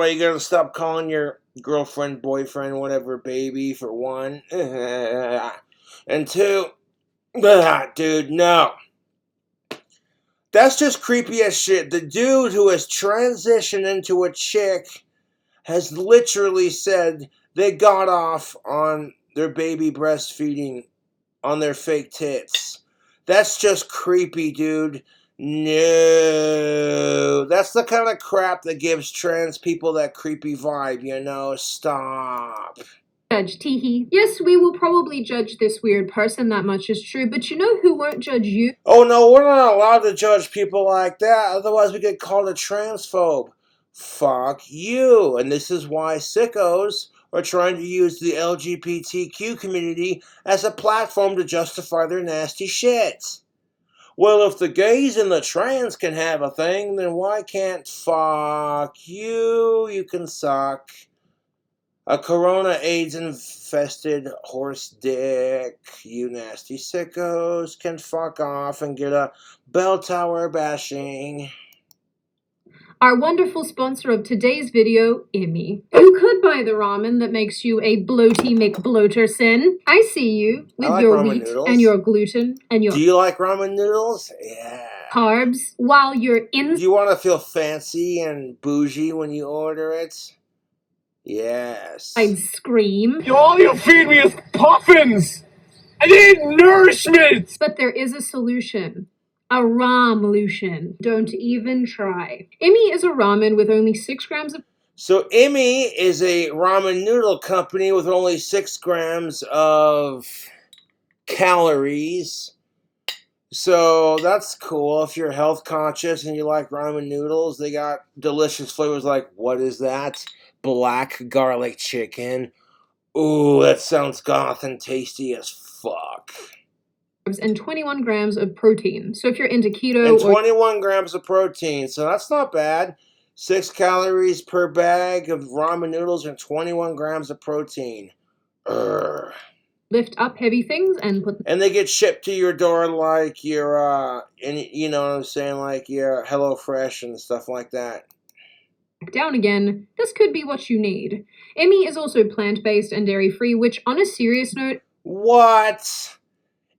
you gotta stop calling your girlfriend, boyfriend, whatever, baby, for one. And two, dude, no. That's just creepy as shit. The dude who has transitioned into a chick has literally said they got off on their baby breastfeeding on their fake tits. That's just creepy, dude. No. That's the kind of crap that gives trans people that creepy vibe, Stop. Judge, teehee. Yes, we will probably judge this weird person, that much is true, but you know who won't judge you? Oh no, we're not allowed to judge people like that, otherwise we get called a transphobe. Fuck you. And this is why sickos are trying to use the LGBTQ community as a platform to justify their nasty shit. Well, if the gays and the trans can have a thing, then why can't fuck you? You can suck. A Corona AIDS infested horse dick. You nasty sickos can fuck off and get a bell tower bashing. Our wonderful sponsor of today's video, Emmy. You could buy the ramen that makes you a bloaty McBloaterson. I see you with I like your ramen wheat noodles. and your gluten and your Do you like ramen noodles? Yeah. carbs while you're Do you want to feel fancy and bougie when you order it? Yes. I'd scream. All you feed me is puffins! I need nourishment! But there is a solution. A ramlution. Don't even try. Emmy is a ramen with only 6 grams of So Emmy is a ramen noodle company with only 6 grams of calories. So that's cool. If you're health conscious and you like ramen noodles, they got delicious flavors like, what is that? Black garlic chicken. Ooh, that sounds goth and tasty as fuck. and 21 grams of protein. So if you're into keto And or 21 grams of protein, so that's not bad. 6 calories per bag of ramen noodles and 21 grams of protein. Urgh. lift up heavy things and put And they get shipped to your door like your, you know what I'm saying, like your HelloFresh and stuff like that. down again, this could be what you need. Emmy is also plant-based and dairy-free, which on a serious note, What?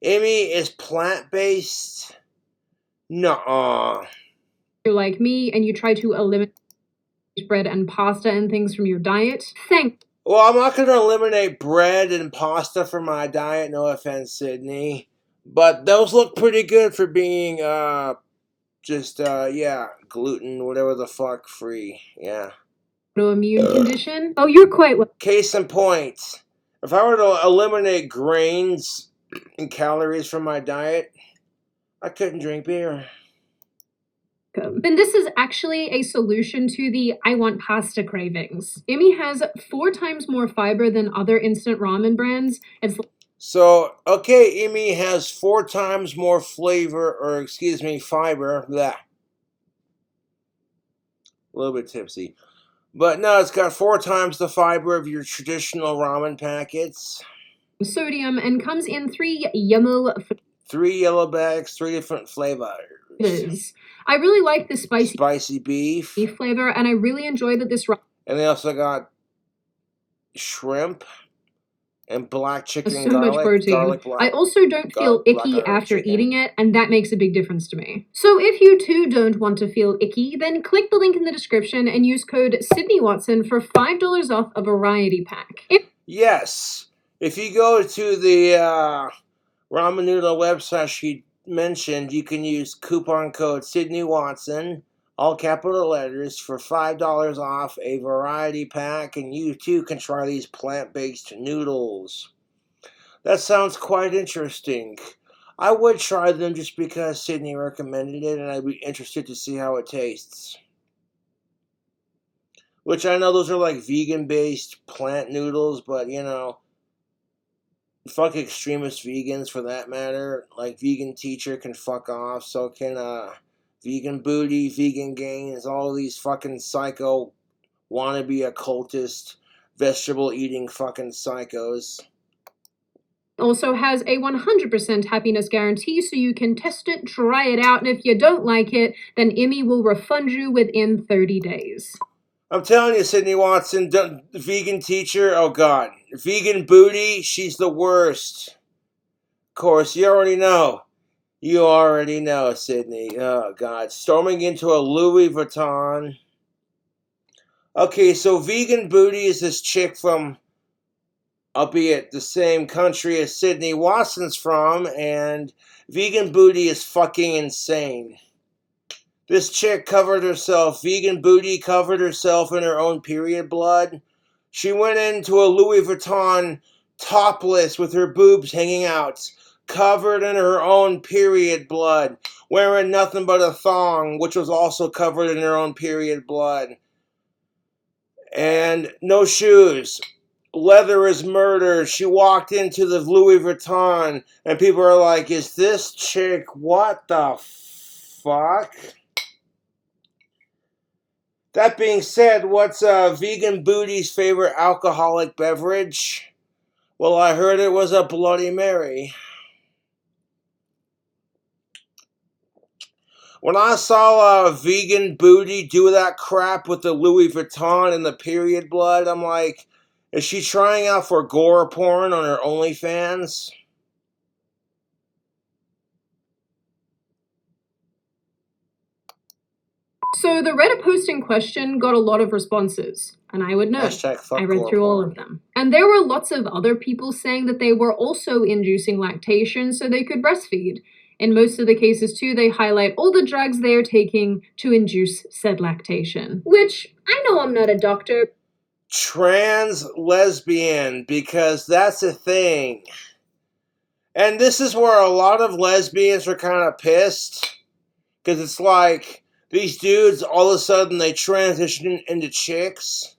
Emmy is plant-based? Nuh-uh. you're like me and you try to eliminate bread and pasta and things from your diet, Well, I'm not going to eliminate bread and pasta from my diet, no offense, Sydney. But those look pretty good for being, yeah, gluten, whatever the fuck, free, yeah. autoimmune condition. Oh, you're quite welcome. Case in point, if I were to eliminate grains and calories from my diet, I couldn't drink beer. Then this is actually a solution to the I want pasta cravings. Emmy has 4 times more fiber than other instant ramen brands. It's So, okay, Emmy has 4 times more fiber, bleh. A little bit tipsy. But no, it's got 4 times the fiber of your traditional ramen packets. sodium and comes in 3 yellow 3 yellow bags, 3 different flavors. I really like the spicy beef flavor, and I really enjoy that this and they also got shrimp and black chicken has and so much protein. I also don't feel icky after eating it, and that makes a big difference to me. So if you too don't want to feel icky, then click the link in the description and use code Sydney Watson for $5 off a variety pack. Yes, if you go to the ramen noodle website she mentioned, you can use coupon code Sydney Watson, all capital letters, for $5 off a variety pack, and you too can try these plant-based noodles. That sounds quite interesting. I would try them just because Sydney recommended it, and I'd be interested to see how it tastes. Which I know those are like vegan-based plant noodles, but you know, fuck extremist vegans for that matter. Like vegan teacher can fuck off, so can vegan booty, vegan gains, all these fucking psycho wannabe occultist vegetable eating fucking psychos. Also has a 100% happiness guarantee, so you can test it, try it out, and if you don't like it, then Emmy will refund you within 30 days. I'm telling you, Sydney Watson, vegan teacher, oh god. Vegan booty, she's the worst. Of course, you already know. You already know, Sydney. Oh god. Storming into a Louis Vuitton. Okay, so vegan booty is this chick from, albeit the same country as Sydney Watson's from, and vegan booty is fucking insane. This chick vegan booty covered herself in her own period blood. She went into a Louis Vuitton topless with her boobs hanging out, covered in her own period blood, wearing nothing but a thong, which was also covered in her own period blood. And no shoes. Leather is murder. She walked into the Louis Vuitton, and people are like, is this chick, what the fuck? That being said, what's Vegan Booty's favorite alcoholic beverage? Well, I heard it was a Bloody Mary. When I saw Vegan Booty do that crap with the Louis Vuitton and the period blood, I'm like, is she trying out for gore porn on her OnlyFans? So the Reddit post in question got a lot of responses, and I would know. I read through all of them. And there were lots of other people saying that they were also inducing lactation so they could breastfeed. In most of the cases too, they highlight all the drugs they are taking to induce said lactation. Which, I know I'm not a doctor. Trans lesbian, because that's a thing. And this is where a lot of lesbians are kind of pissed. Because it's like, these dudes, all of a sudden, they transition into chicks.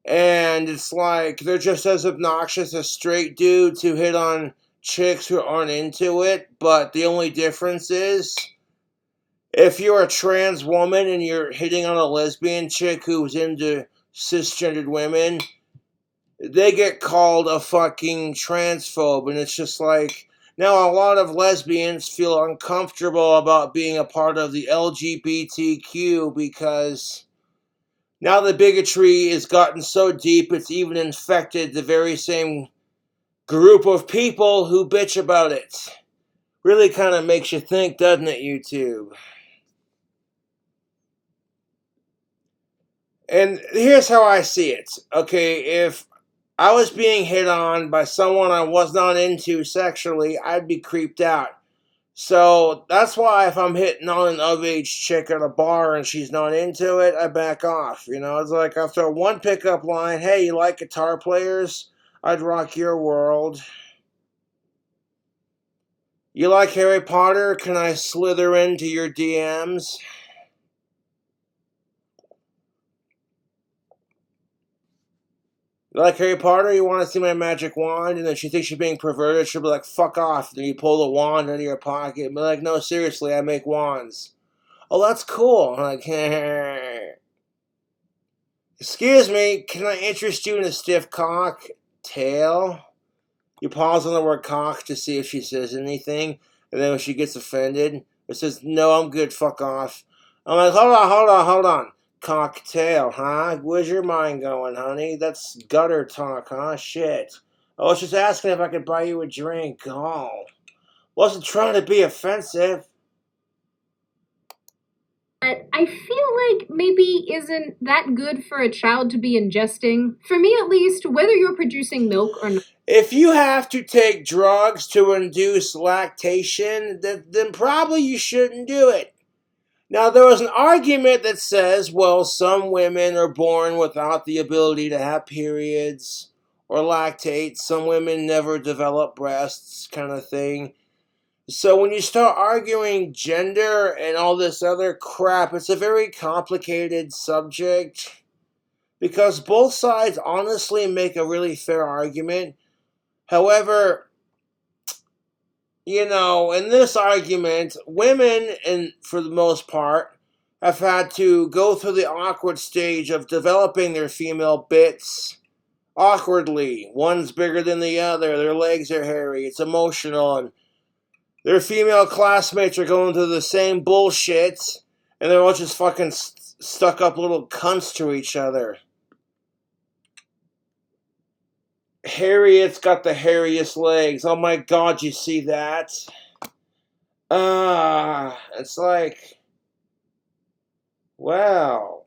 And it's like, they're just as obnoxious as straight dudes who hit on chicks who aren't into it. But the only difference is, if you're a trans woman and you're hitting on a lesbian chick who's into cisgendered women, they get called a fucking transphobe. And it's just like, now a lot of lesbians feel uncomfortable about being a part of the LGBTQ because now the bigotry has gotten so deep it's even infected the very same group of people who bitch about it. Really kind of makes you think, doesn't it, YouTube? And here's how I see it. Okay, if I was being hit on by someone I was not into sexually, I'd be creeped out. So that's why if I'm hitting on an of-age chick at a bar and she's not into it, I back off. You know, it's like after one pickup line, hey, you like guitar players? I'd rock your world. You like Harry Potter? Can I slither into your DMs? You like Harry Potter? You want to see my magic wand? And then she thinks you're being perverted. She'll be like, fuck off. Then you pull the wand out of your pocket and be like, no, seriously, I make wands. Oh, that's cool. I'm like, excuse me, can I interest you in a stiff cock? Tail? You pause on the word cock to see if she says anything. And then when she gets offended, it says, no, I'm good, fuck off. I'm like, hold on. Cocktail, huh? Where's your mind going, honey? That's gutter talk, huh? Shit. I was just asking if I could buy you a drink. Oh. Wasn't trying to be offensive. But I feel like maybe isn't that good for a child to be ingesting. For me at least, whether you're producing milk or not. If you have to take drugs to induce lactation, then probably you shouldn't do it. Now, there was an argument that says, well, some women are born without the ability to have periods or lactate. Some women never develop breasts, kind of thing. So when you start arguing gender and all this other crap, it's a very complicated subject because both sides honestly make a really fair argument. However, you know, in this argument, women, and for the most part, have had to go through the awkward stage of developing their female bits awkwardly. One's bigger than the other, their legs are hairy, it's emotional, and their female classmates are going through the same bullshit, and they're all just fucking stuck up little cunts to each other. Harriet's got the hairiest legs. Oh my god, you see that? It's like, wow.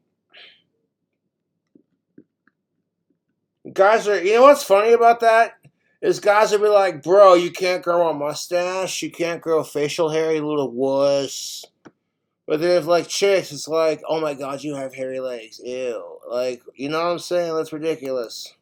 Guys are, you know what's funny about that? Is guys will be like, bro, you can't grow a mustache, you can't grow facial hair, you little wuss. But then if like chicks, it's like, oh my god, you have hairy legs. Ew. Like, you know what I'm saying? That's ridiculous.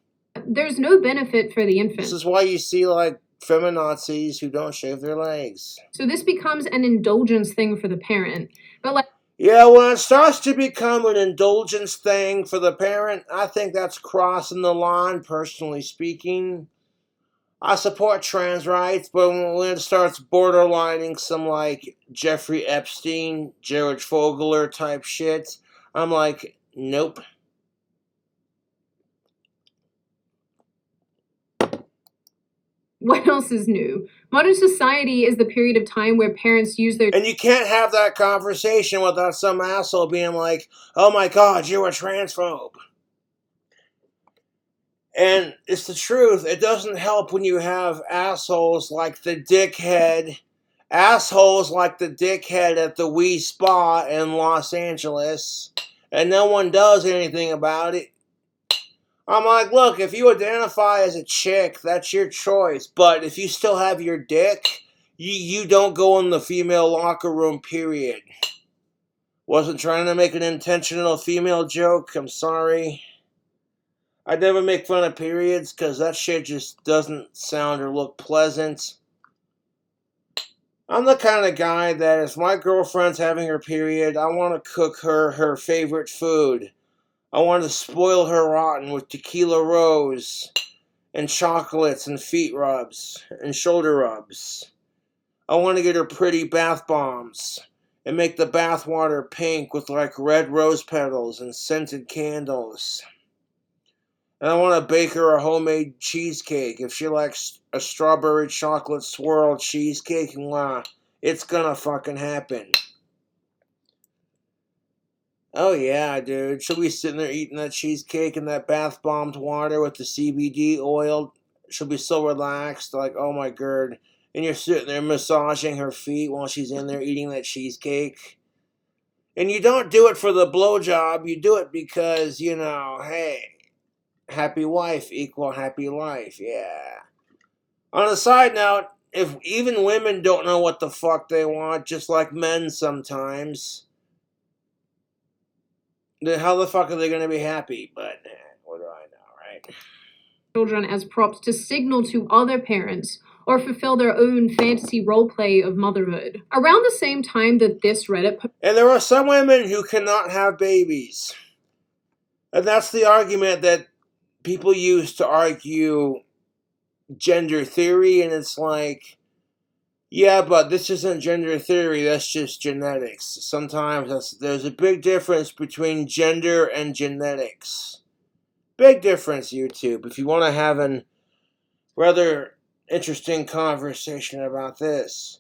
There's no benefit for the infant. This is why you see like feminazis who don't shave their legs. So this becomes an indulgence thing for the parent. But like, yeah, when it starts to become an indulgence thing for the parent, I think that's crossing the line, personally speaking. I support trans rights, but when it starts borderlining some like Jeffrey Epstein, Jared Fogeler type shit, I'm like, Nope. What else is new? Modern society is the period of time where parents use their And you can't have that conversation without some asshole being like, oh my god, you're a transphobe. And it's the truth. It doesn't help when you have assholes like the dickhead at the Wii Spa in Los Angeles, and no one does anything about it. I'm like, look, if you identify as a chick, that's your choice. But if you still have your dick, you don't go in the female locker room, period. Wasn't trying to make an intentional female joke. I'm sorry. I never make fun of periods because that shit just doesn't sound or look pleasant. I'm the kind of guy that if my girlfriend's having her period, I want to cook her favorite food. I want to spoil her rotten with tequila rose and chocolates and feet rubs and shoulder rubs. I want to get her pretty bath bombs and make the bath water pink with like red rose petals and scented candles. And I want to bake her a homemade cheesecake. If she likes a strawberry chocolate swirl cheesecake, it's gonna fucking happen. Oh yeah, dude. She'll be sitting there eating that cheesecake and that bath bombed water with the CBD oil. She'll be so relaxed, like, oh my god. And you're sitting there massaging her feet while she's in there eating that cheesecake. And you don't do it for the blowjob, you do it because, hey, happy wife equal happy life, yeah. On a side note, if even women don't know what the fuck they want, just like men sometimes, then how the fuck are they gonna be happy? But, what do I know, right? children as props to signal to other parents or fulfill their own fantasy roleplay of motherhood. Around the same time that this Reddit And there are some women who cannot have babies. And that's the argument that people use to argue gender theory, and it's like, yeah, but this isn't gender theory, that's just genetics. Sometimes there's a big difference between gender and genetics. Big difference, YouTube. If you want to have a rather interesting conversation about this.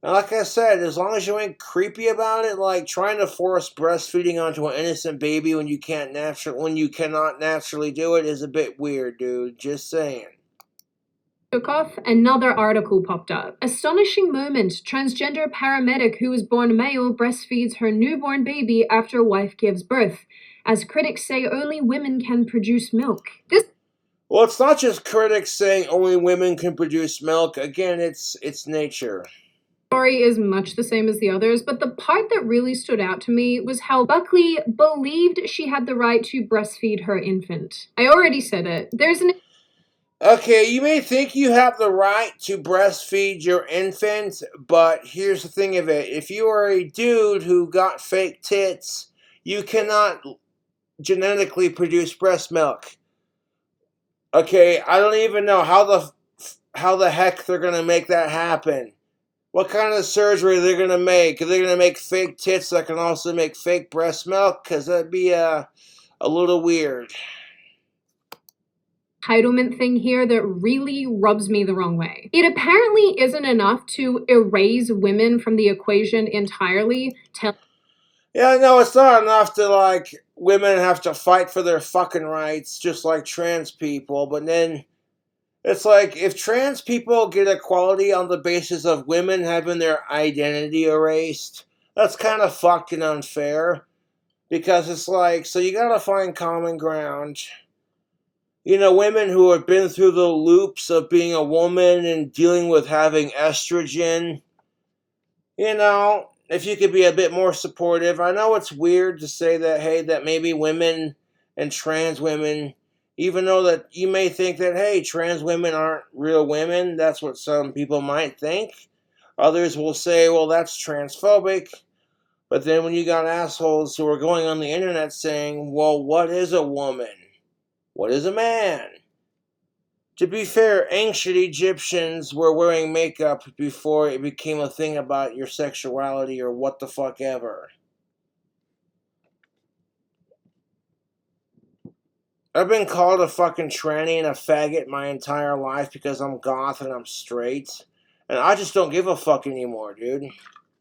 And like I said, as long as you ain't creepy about it, like trying to force breastfeeding onto an innocent baby when you cannot naturally do it is a bit weird, dude. Just saying. took off, another article popped up. Astonishing moment. Transgender paramedic who was born male breastfeeds her newborn baby after wife gives birth. As critics say only women can produce milk. This Well, it's not just critics saying only women can produce milk. Again, it's nature. story is much the same as the others, but the part that really stood out to me was how Buckley believed she had the right to breastfeed her infant. I already said it. There's an Okay, you may think you have the right to breastfeed your infant, but here's the thing of it. If you are a dude who got fake tits, you cannot genetically produce breast milk. Okay, I don't even know how the heck they're gonna make that happen. What kind of surgery they're gonna make? Are they gonna make fake tits that can also make fake breast milk? Cause that'd be a little weird. entitlement thing here that really rubs me the wrong way. It apparently isn't enough to erase women from the equation entirely. Yeah, no, it's not enough to like women have to fight for their fucking rights, just like trans people. But then it's like if trans people get equality on the basis of women having their identity erased, that's kind of fucking unfair. Because it's like, so you gotta find common ground. Women who have been through the loops of being a woman and dealing with having estrogen, if you could be a bit more supportive. I know it's weird to say that, hey, that maybe women and trans women, even though that you may think that, hey, trans women aren't real women, that's what some people might think. Others will say, well, that's transphobic. But then when you got assholes who are going on the internet saying, well, what is a woman? What is a man? To be fair, ancient Egyptians were wearing makeup before it became a thing about your sexuality or what the fuck ever. I've been called a fucking tranny and a faggot my entire life because I'm goth and I'm straight. And I just don't give a fuck anymore, dude.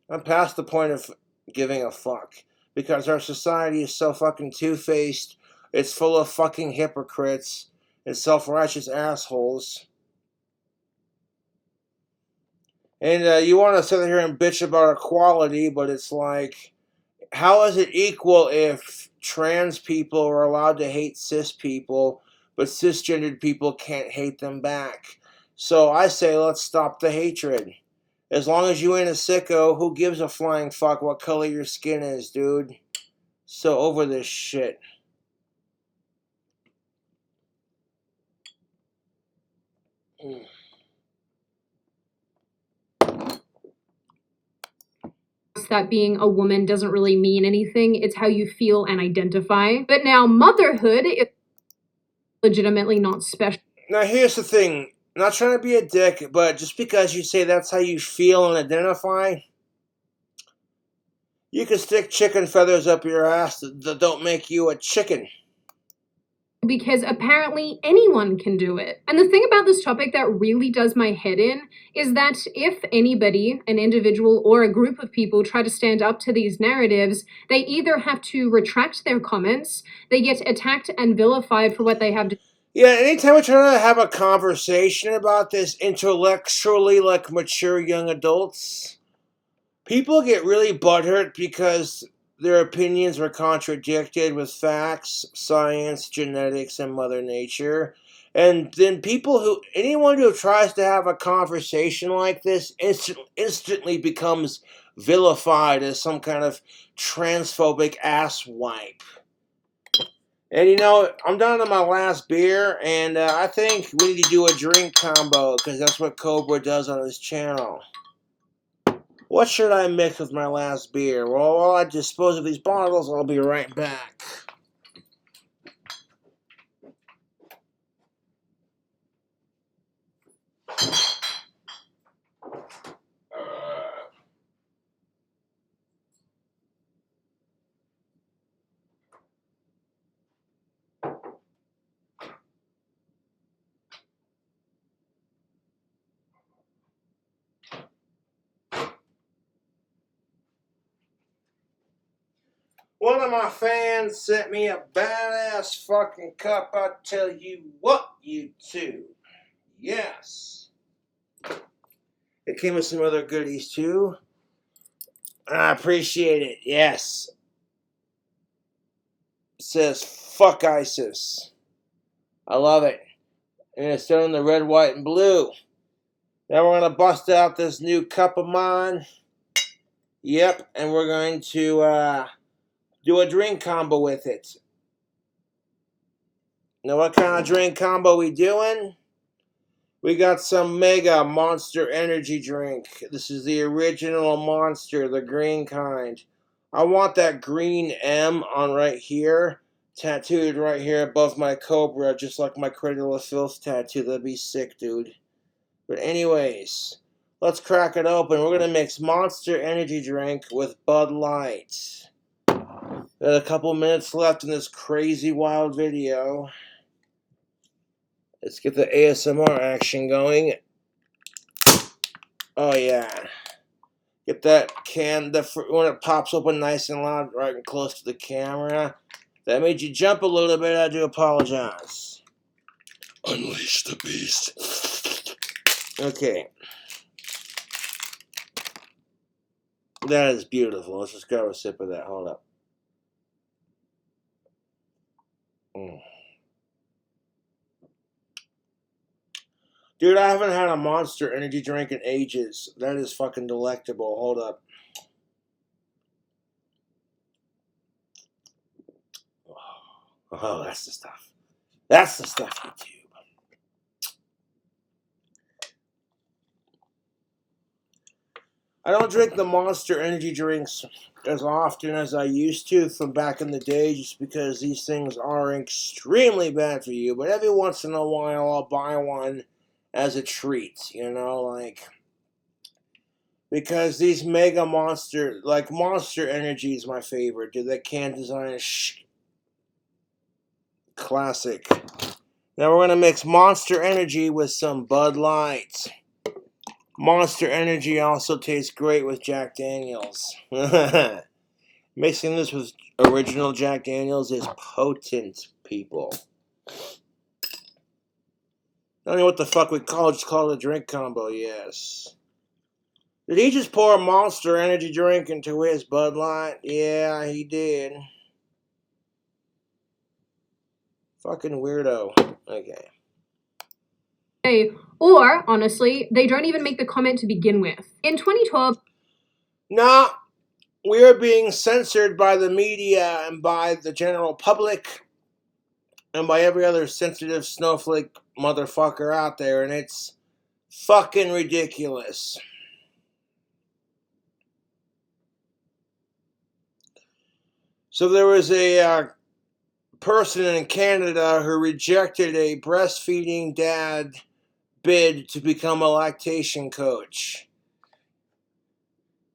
I'm past the point of giving a fuck. Because our society is so fucking two-faced. It's full of fucking hypocrites and self-righteous assholes. And you want to sit here and bitch about equality, but it's like, how is it equal if trans people are allowed to hate cis people, but cisgendered people can't hate them back? So I say, let's stop the hatred. As long as you ain't a sicko, who gives a flying fuck what color your skin is, dude? So over this shit. That being a woman doesn't really mean anything. It's how you feel and identify. But now motherhood is legitimately not special. Now here's the thing. I'm not trying to be a dick, but just because you say that's how you feel and identify, you can stick chicken feathers up your ass that don't make you a chicken. Because apparently anyone can do it. And the thing about this topic that really does my head in is that if anybody, an individual or a group of people, try to stand up to these narratives, they either have to retract their comments, they get attacked and vilified for what they have to. Yeah, anytime we're trying to have a conversation about this intellectually, like, mature young adults, people get really butthurt because their opinions are contradicted with facts, science, genetics, and Mother Nature. And then anyone who tries to have a conversation like this instantly becomes vilified as some kind of transphobic asswipe. And you know, I'm down to my last beer, and I think we need to do a drink combo, because that's what Cobra does on his channel. What should I mix with my last beer? Well, while I dispose of these bottles, I'll be right back. One of my fans sent me a badass fucking cup, I tell you what, YouTube. Yes. It came with some other goodies too. I appreciate it, yes. It says, fuck ISIS. I love it. And it's done in the red, white, and blue. Now we're going to bust out this new cup of mine. Yep, and we're going to do a drink combo with it. Now what kind of drink combo we doing? We got some Mega Monster Energy drink. This is the original Monster, the green kind. I want that green M on right here, tattooed right here above my Cobra, just like my Cradle of Filth tattoo. That'd be sick, dude. But anyways, let's crack it open. We're going to mix Monster Energy drink with Bud Light. Got a couple minutes left in this crazy wild video. Let's get the ASMR action going. Oh yeah. Get that can, when it pops open nice and loud, right and close to the camera. That made you jump a little bit, I do apologize. Unleash the beast. Okay. That is beautiful. Let's just grab a sip of that. Hold up. Dude, I haven't had a Monster Energy drink in ages. That is fucking delectable. Hold up. Oh, that's the stuff. That's the stuff, YouTube. I don't drink the Monster Energy drinks as often as I used to from back in the day, just because these things are extremely bad for you. But every once in a while, I'll buy one as a treat, you know, like, because these Mega Monster, like, Monster Energy is my favorite, dude. That can design is Classic. Now we're going to mix Monster Energy with some Bud Light. Monster Energy also tastes great with Jack Daniels. Mixing this with original Jack Daniels is potent, people. I don't know what the fuck we just call it a drink combo, yes. Did he just pour a Monster Energy drink into his Bud Light? Yeah, he did. Fucking weirdo. Okay. Or, honestly, they don't even make the comment to begin with. In 2012... Nah, we are being censored by the media and by the general public and by every other sensitive snowflake motherfucker out there, and it's fucking ridiculous. So there was a person in Canada who rejected a breastfeeding dad bid to become a lactation coach.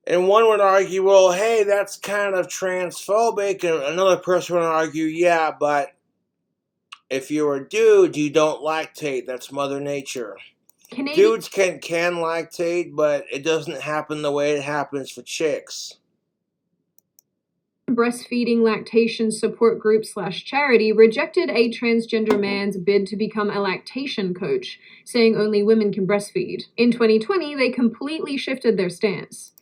And one would argue, well, hey, that's kind of transphobic. And another person would argue, yeah, but if you're a dude, you don't lactate. That's Mother Nature. Dudes can lactate, but it doesn't happen the way it happens for chicks. Breastfeeding lactation support group / charity rejected a transgender man's bid to become a lactation coach, saying only women can breastfeed. In 2020, they completely shifted their stance.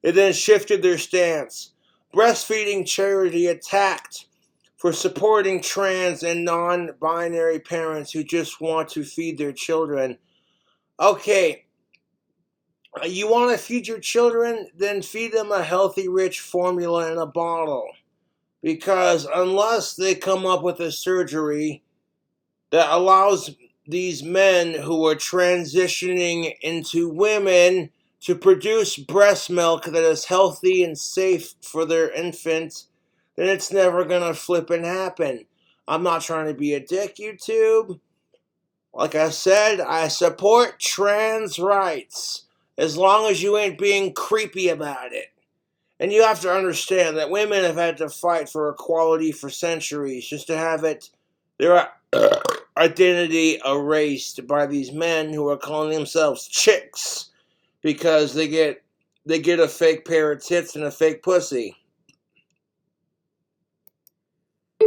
It then shifted their stance. Breastfeeding charity attacked for supporting trans and non-binary parents who just want to feed their children. Okay, you want to feed your children? Then feed them a healthy, rich formula in a bottle. Because unless they come up with a surgery that allows these men who are transitioning into women to produce breast milk that is healthy and safe for their infant, then it's never gonna flippin' happen. I'm not trying to be a dick, YouTube. Like I said, I support trans rights, as long as you ain't being creepy about it. And you have to understand that women have had to fight for equality for centuries just to have their identity erased by these men who are calling themselves chicks because they get a fake pair of tits and a fake pussy.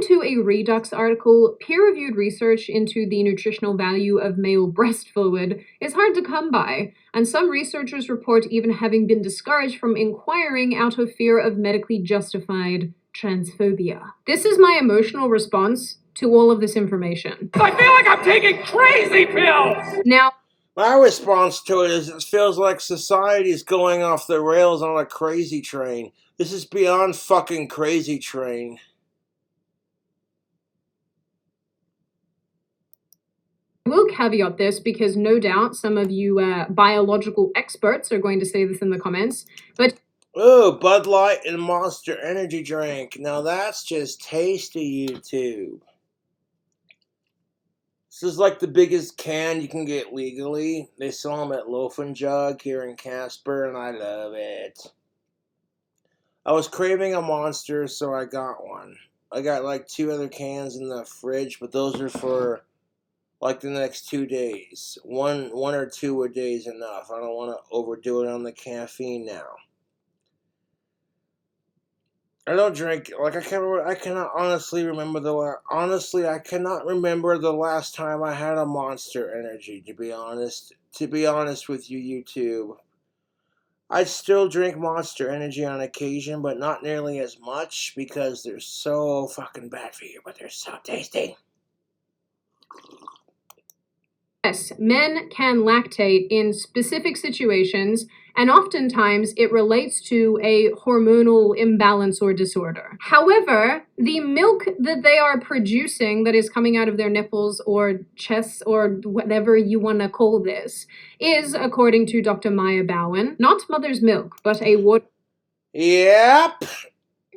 To a Redux article, peer-reviewed research into the nutritional value of male breast fluid is hard to come by, and some researchers report even having been discouraged from inquiring out of fear of medically justified transphobia. This is my emotional response to all of this information. I feel like I'm taking crazy pills! Now, my response to it is it feels like society is going off the rails on a crazy train. This is beyond fucking crazy train. I will caveat this because no doubt some of you biological experts are going to say this in the comments, but ooh, Bud Light and Monster Energy drink. Now that's just tasty, YouTube. This is like the biggest can you can get legally. They sell them at Loaf and Jug here in Casper, and I love it. I was craving a Monster, so I got one. I got like 2 other cans in the fridge, but those are for like the next 2 days. One or two a day is enough. I don't want to overdo it on the caffeine now. I don't drink, like, I cannot honestly remember I cannot remember the last time I had a Monster Energy, to be honest with you, YouTube. I still drink Monster Energy on occasion, but not nearly as much, because they're so fucking bad for you, but they're so tasty. yes, men can lactate in specific situations, and oftentimes it relates to a hormonal imbalance or disorder. However, the milk that they are producing that is coming out of their nipples or chests or whatever you want to call this is, according to Dr. Maya Bowen, not mother's milk, but a water. Yep.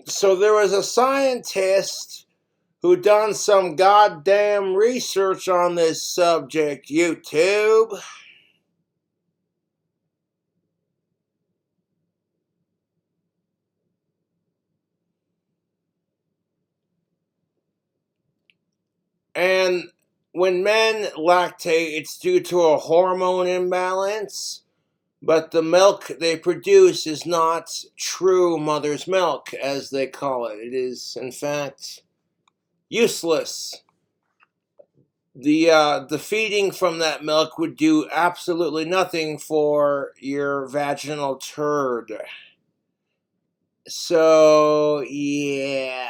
So there was a scientist who done some goddamn research on this subject, YouTube. And when men lactate, it's due to a hormone imbalance, but the milk they produce is not true mother's milk, as they call it. It is, in fact, useless. The feeding from that milk would do absolutely nothing for your vaginal turd. So, yeah.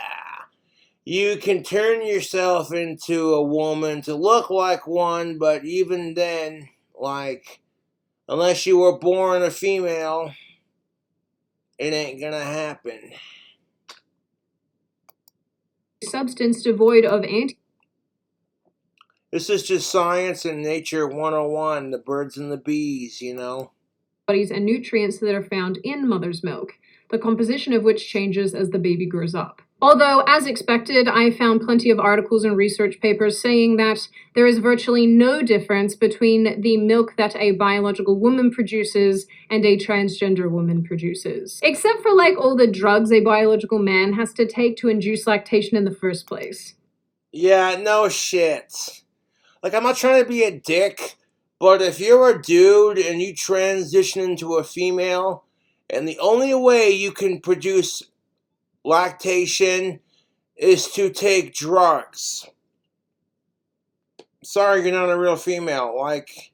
You can turn yourself into a woman to look like one, but even then, like, unless you were born a female, it ain't gonna happen. Substance devoid of This is just science and nature 101, the birds and the bees, you know? antibodies and nutrients that are found in mother's milk, the composition of which changes as the baby grows up. Although, as expected, I found plenty of articles and research papers saying that there is virtually no difference between the milk that a biological woman produces and a transgender woman produces. Except for, like, all the drugs a biological man has to take to induce lactation in the first place. Yeah, no shit. Like, I'm not trying to be a dick, but if you're a dude and you transition into a female, and the only way you can produce lactation is to take drugs. Sorry, you're not a real female. Like,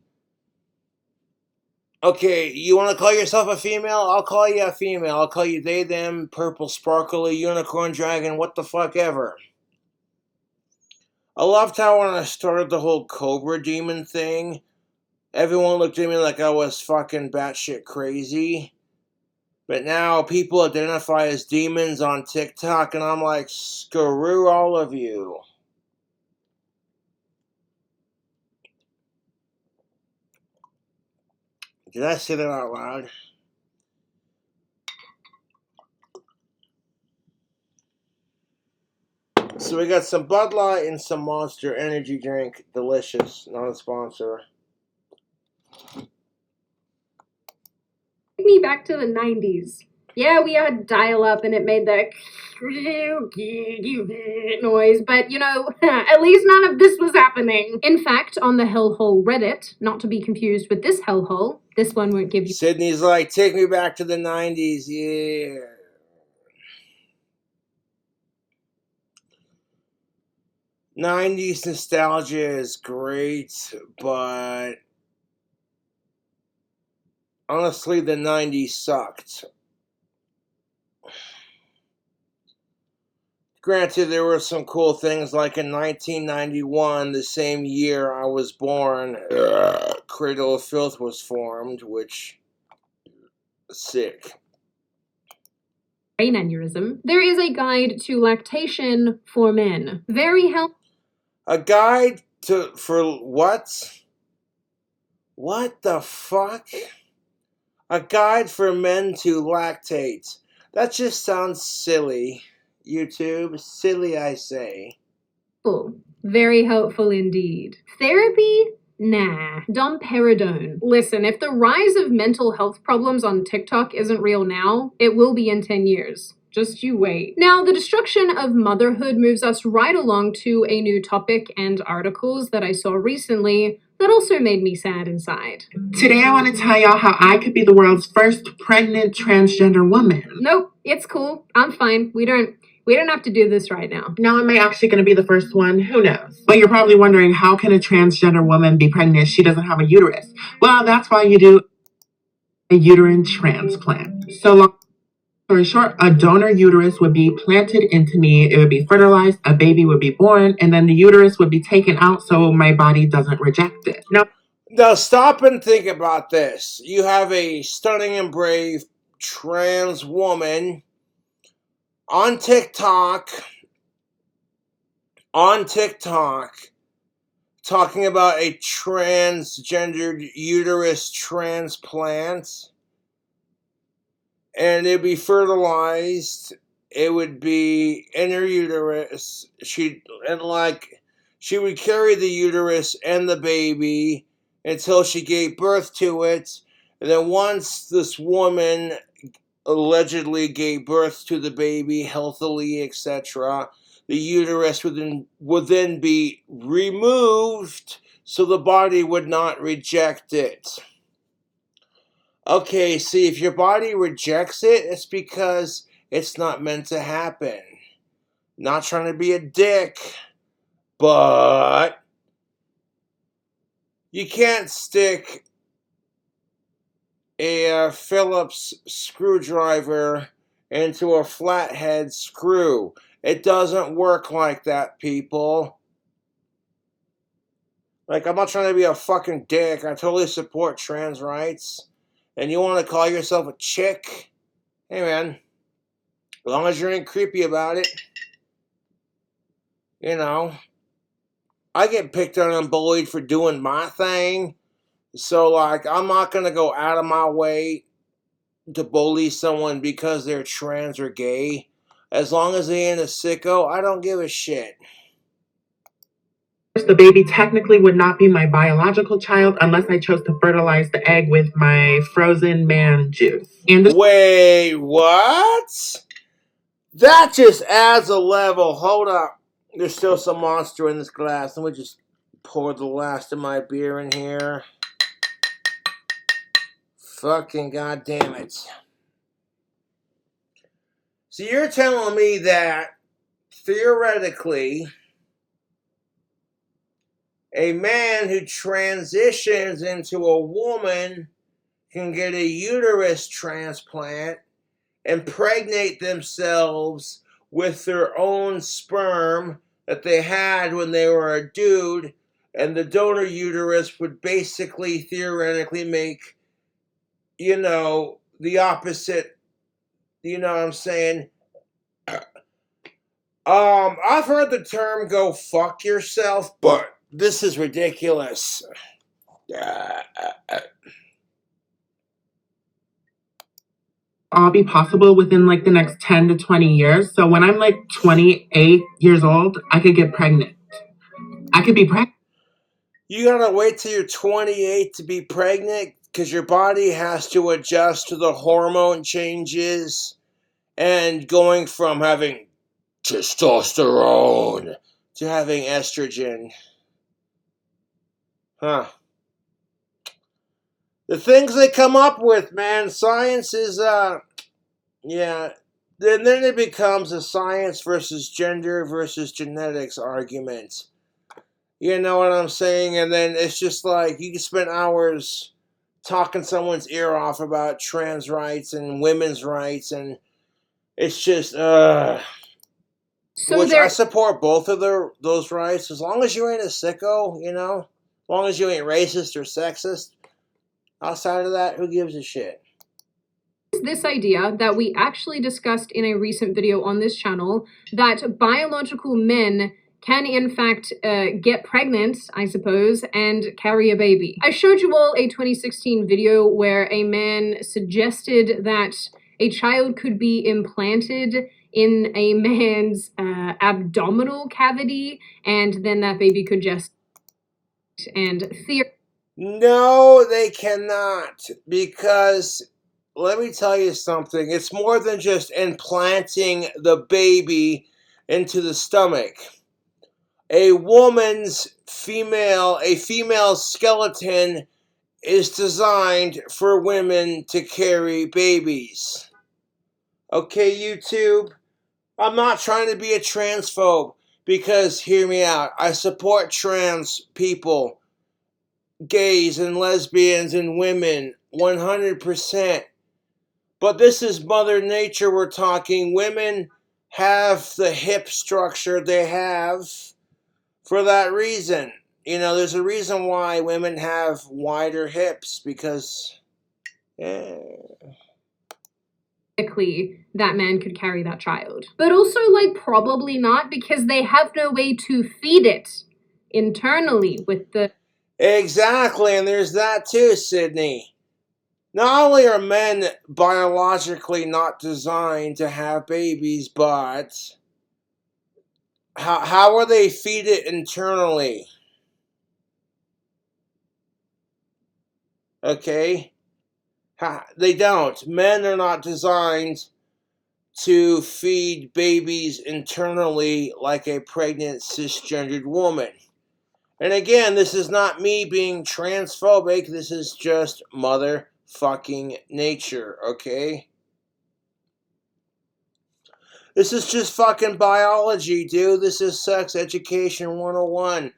okay, you want to call yourself a female? I'll call you a female. I'll call you they, them, purple, sparkly, unicorn, dragon, what the fuck ever. I loved how when I started the whole Cobra Demon thing, everyone looked at me like I was fucking batshit crazy. But now people identify as demons on TikTok, and I'm like, screw all of you. Did I say that out loud? So we got some Bud Light and some Monster Energy drink. Delicious. Not a sponsor. Take me back to the 90s. Yeah, we had dial-up and it made that noise, but you know, at least none of this was happening. In fact, on the Hellhole Reddit, not to be confused with this hellhole, this one won't give you... Sydney's like, take me back to the 90s, yeah. '90s nostalgia is great, but honestly, the '90s sucked. Granted, there were some cool things, like in 1991, the same year I was born, Cradle of Filth was formed, which is sick. Brain aneurysm. There is a guide to lactation for men. Very helpful. A guide for what? What the fuck? A guide for men to lactate. That just sounds silly. YouTube, silly I say. Very helpful indeed. Therapy? Nah. Domperidone. Listen, if the rise of mental health problems on TikTok isn't real now, it will be in 10 years. Just you wait. Now, the destruction of motherhood moves us right along to a new topic and articles that I saw recently that also made me sad inside. Today I want to tell y'all how I could be the world's first pregnant transgender woman. Nope, it's cool. I'm fine. We don't have to do this right now. Now, am I actually going to be the first one? Who knows? But you're probably wondering, how can a transgender woman be pregnant if she doesn't have a uterus? Well, that's why you do a uterine transplant. So long story short, a donor uterus would be planted into me. It would be fertilized, a baby would be born, and then the uterus would be taken out so my body doesn't reject it. Now stop and think about this. You have a stunning and brave trans woman on TikTok talking about a transgendered uterus transplant, and it'd be fertilized. It would be in her uterus. She would carry the uterus and the baby until she gave birth to it. And then once this woman allegedly gave birth to the baby healthily, etc., the uterus would then be removed so the body would not reject it. Okay, see, if your body rejects it, it's because it's not meant to happen. Not trying to be a dick, but you can't stick a Phillips screwdriver into a flathead screw. It doesn't work like that, people. Like, I'm not trying to be a fucking dick. I totally support trans rights. And you want to call yourself a chick? Hey, man. As long as you ain't creepy about it. You know. I get picked on and bullied for doing my thing. So, like, I'm not going to go out of my way to bully someone because they're trans or gay. As long as they ain't a sicko, I don't give a shit. The baby technically would not be my biological child unless I chose to fertilize the egg with my frozen man juice. And Wait, what? That just adds a level. Hold up. There's still some Monster in this glass. Let me just pour the last of my beer in here. Fucking goddamn it. So you're telling me that, theoretically, a man who transitions into a woman can get a uterus transplant, impregnate themselves with their own sperm that they had when they were a dude, and the donor uterus would basically, theoretically, make, the opposite, you know what I'm saying? I've heard the term go fuck yourself, but this is ridiculous. all be possible within like the next 10 to 20 years. So when I'm like 28 years old, I could get pregnant. I could be pregnant. You gotta wait till you're 28 to be pregnant because your body has to adjust to the hormone changes and going from having testosterone to having estrogen. Huh. The things they come up with, man, science is, yeah. Then it becomes a science versus gender versus genetics argument. You know what I'm saying? And then it's just like you can spend hours talking someone's ear off about trans rights and women's rights, and it's just, So which I support both of those rights, as long as you ain't a sicko, as long as you ain't racist or sexist. Outside of that, who gives a shit? this idea that we actually discussed in a recent video on this channel, that biological men can in fact get pregnant, I suppose, and carry a baby. I showed you all a 2016 video where a man suggested that a child could be implanted in a man's abdominal cavity, and then that baby could just No, they cannot, because let me tell you something. It's more than just implanting the baby into the stomach. A female skeleton is designed for women to carry babies. Okay, YouTube? I'm not trying to be a transphobe, because hear me out. I support trans people, gays and lesbians and women, 100%. But this is Mother Nature we're talking. Women have the hip structure they have for that reason. There's a reason why women have wider hips, because that man could carry that child. But also, probably not, because they have no way to feed it internally with the... Exactly, and there's that too, Sydney. Not only are men biologically not designed to have babies, but how are they feed it internally? Okay? They don't. Men are not designed to feed babies internally like a pregnant cisgendered woman. And again, this is not me being transphobic, this is just motherfucking nature, okay? This is just fucking biology, dude. This is sex education 101.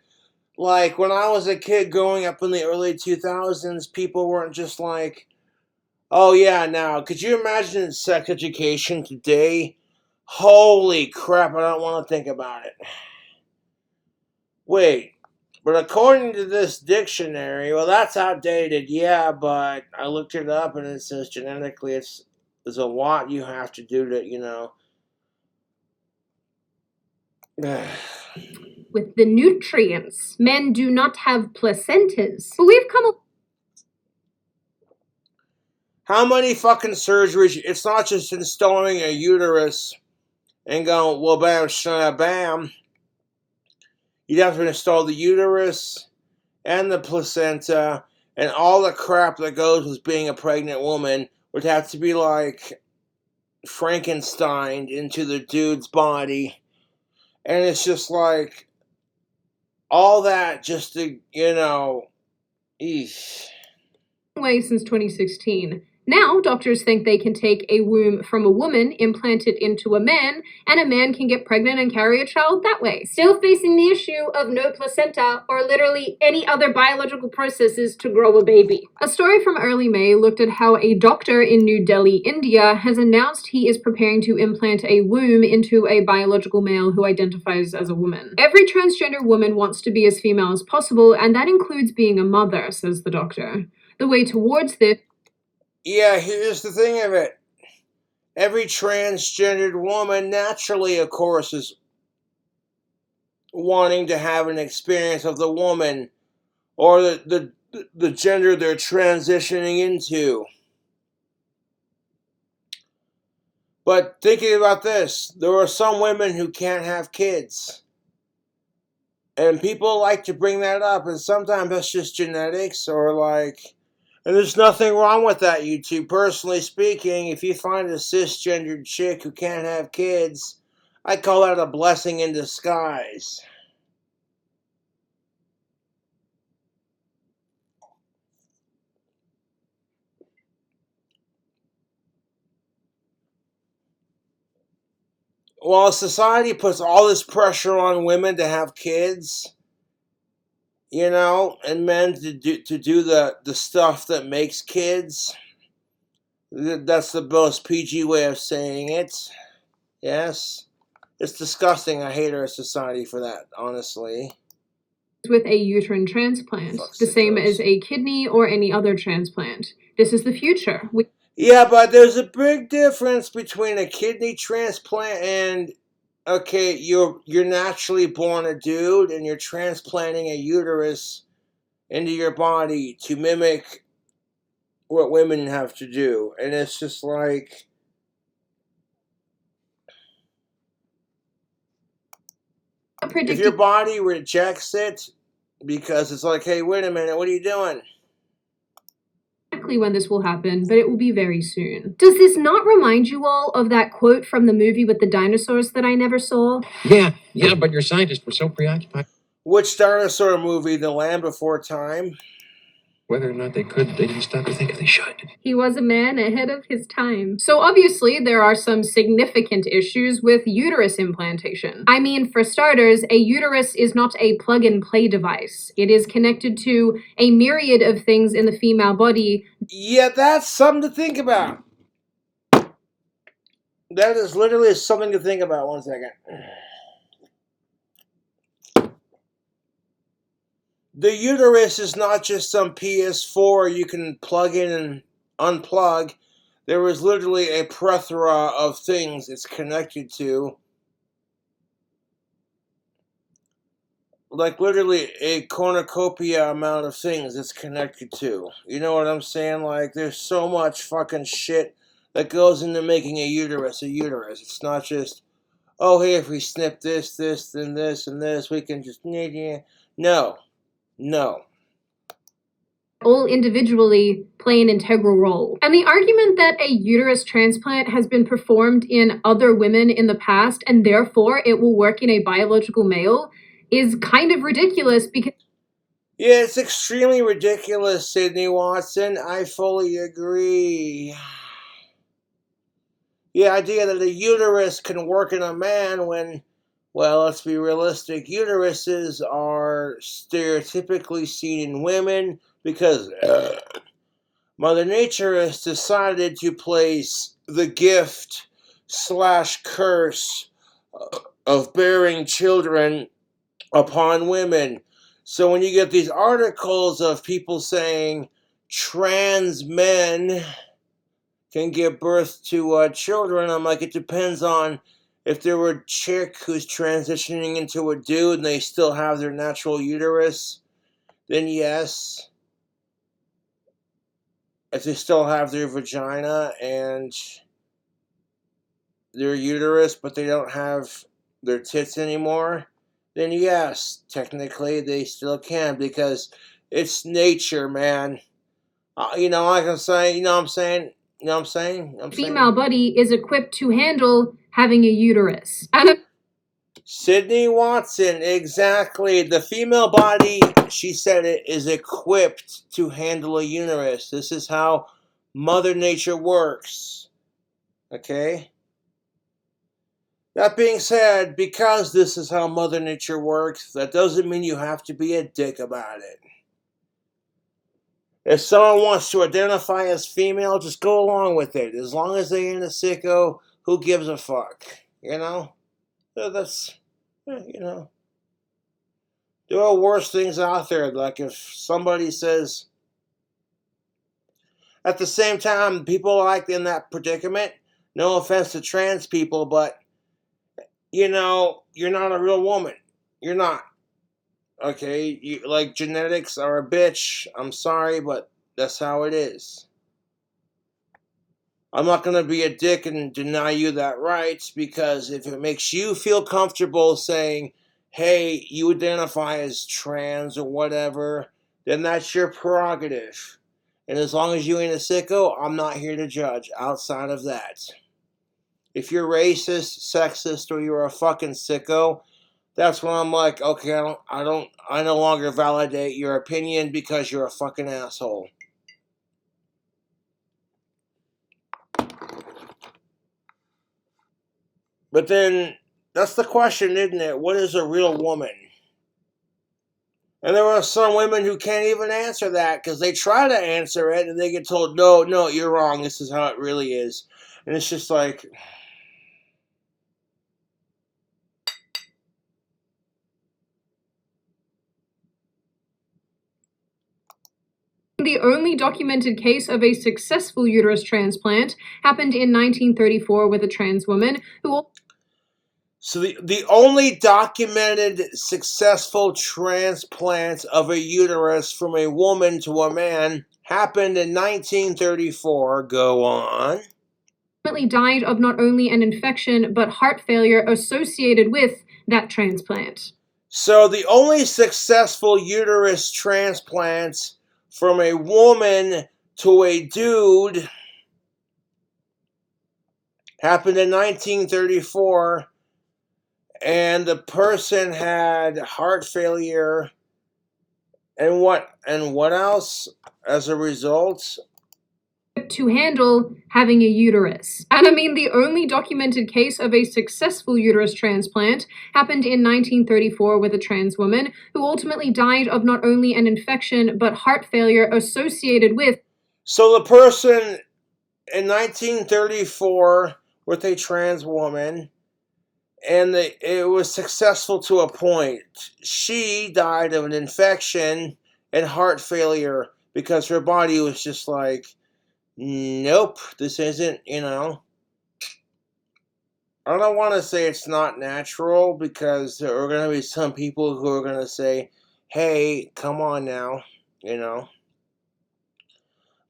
Like, when I was a kid growing up in the early 2000s, people weren't just like, oh yeah, now, could you imagine sex education today? Holy crap, I don't want to think about it. Wait, but according to this dictionary, well, that's outdated, yeah, but I looked it up and it says genetically there's a lot you have to do to, with the nutrients. Men do not have placentas. But we've come How many fucking surgeries? It's not just installing a uterus and going, well, bam, shana, bam. You'd have to install the uterus and the placenta and all the crap that goes with being a pregnant woman would have to be like Frankenstein into the dude's body. And it's just like all that just to, eesh. way since 2016. Now, doctors think they can take a womb from a woman, implant it into a man, and a man can get pregnant and carry a child that way. Still facing the issue of no placenta or literally any other biological processes to grow a baby. A story from early May looked at how a doctor in New Delhi, India, has announced he is preparing to implant a womb into a biological male who identifies as a woman. Every transgender woman wants to be as female as possible, and that includes being a mother, says the doctor. The way towards this. Yeah, here's the thing of it. Every transgendered woman naturally, of course, is wanting to have an experience of the woman or the gender they're transitioning into. But thinking about this, there are some women who can't have kids. And people like to bring that up, and sometimes that's just genetics or like... And there's nothing wrong with that, YouTube. Personally speaking, if you find a cisgendered chick who can't have kids, I call that a blessing in disguise. While society puts all this pressure on women to have kids, and men to do the stuff that makes kids, that's the most PG way of saying it. Yes. It's disgusting. I hate our society for that, honestly. With a uterine transplant, the same as a kidney or any other transplant. This is the future. Yeah, but there's a big difference between a kidney transplant and, okay, you're naturally born a dude and you're transplanting a uterus into your body to mimic what women have to do. And it's just like... If your body rejects it because it's like, hey, wait a minute, what are you doing? Exactly when this will happen, but it will be very soon. Does this not remind you all of that quote from the movie with the dinosaurs that I never saw? Yeah, but your scientists were so preoccupied. Which dinosaur movie? The Land Before Time? Whether or not they could, they didn't stop to think if they should. He was a man ahead of his time. So obviously, there are some significant issues with uterus implantation. I mean, for starters, a uterus is not a plug-and-play device. It is connected to a myriad of things in the female body. Yeah, that's something to think about. That is literally something to think about. 1 second. The uterus is not just some PS4 you can plug in and unplug. There is literally a plethora of things it's connected to. Like literally a cornucopia amount of things it's connected to. You know what I'm saying? Like there's so much fucking shit that goes into making a uterus a uterus. It's not just, oh hey, if we snip this, then this, and this, we can just... No. all individually play an integral role. And the argument that a uterus transplant has been performed in other women in the past and therefore it will work in a biological male is kind of ridiculous because yeah, it's extremely ridiculous, Sydney Watson. I fully agree. The idea that a uterus can work in a man when, well, let's be realistic, uteruses are stereotypically seen in women because Mother Nature has decided to place the gift slash curse of bearing children upon women. So when you get these articles of people saying trans men can give birth to children, I'm like, it depends on if there were a chick who's transitioning into a dude and they still have their natural uterus, then yes. If they still have their vagina and their uterus, but they don't have their tits anymore, then yes, technically they still can because it's nature, man. Like I'm saying, you know what I'm saying? You know what I'm saying? female body is equipped to handle having a uterus. And Sydney Watson, exactly. The female body, she said it, is equipped to handle a uterus. This is how Mother Nature works. Okay? That being said, because this is how Mother Nature works, that doesn't mean you have to be a dick about it. If someone wants to identify as female, just go along with it. As long as they ain't a sicko, who gives a fuck? You know? That's, you know. There are worse things out there. Like if somebody says, at the same time, people like in that predicament, no offense to trans people, but, you're not a real woman. You're not. Okay, like genetics are a bitch. I'm sorry, but that's how it is. I'm not going to be a dick and deny you that right, because if it makes you feel comfortable saying, hey, you identify as trans or whatever, then that's your prerogative. And as long as you ain't a sicko, I'm not here to judge outside of that. If you're racist, sexist, or you're a fucking sicko, that's when I'm like, okay, I no longer validate your opinion because you're a fucking asshole. But then, that's the question, isn't it? What is a real woman? And there are some women who can't even answer that because they try to answer it and they get told, no, you're wrong. This is how it really is. And it's just like, the only documented case of a successful uterus transplant happened in 1934 with a trans woman who. So the only documented successful transplant of a uterus from a woman to a man happened in 1934. Go on. Died of not only an infection but heart failure associated with that transplant. So the only successful uterus transplants from a woman to a dude happened in 1934, and the person had heart failure and what else as a result? To handle having a uterus. And I mean, the only documented case of a successful uterus transplant happened in 1934 with a trans woman who ultimately died of not only an infection but heart failure associated with. So the person in 1934 with a trans woman, and it was successful to a point. She died of an infection and heart failure because her body was just like, nope, this isn't, I don't want to say it's not natural because there are going to be some people who are going to say, hey, come on now,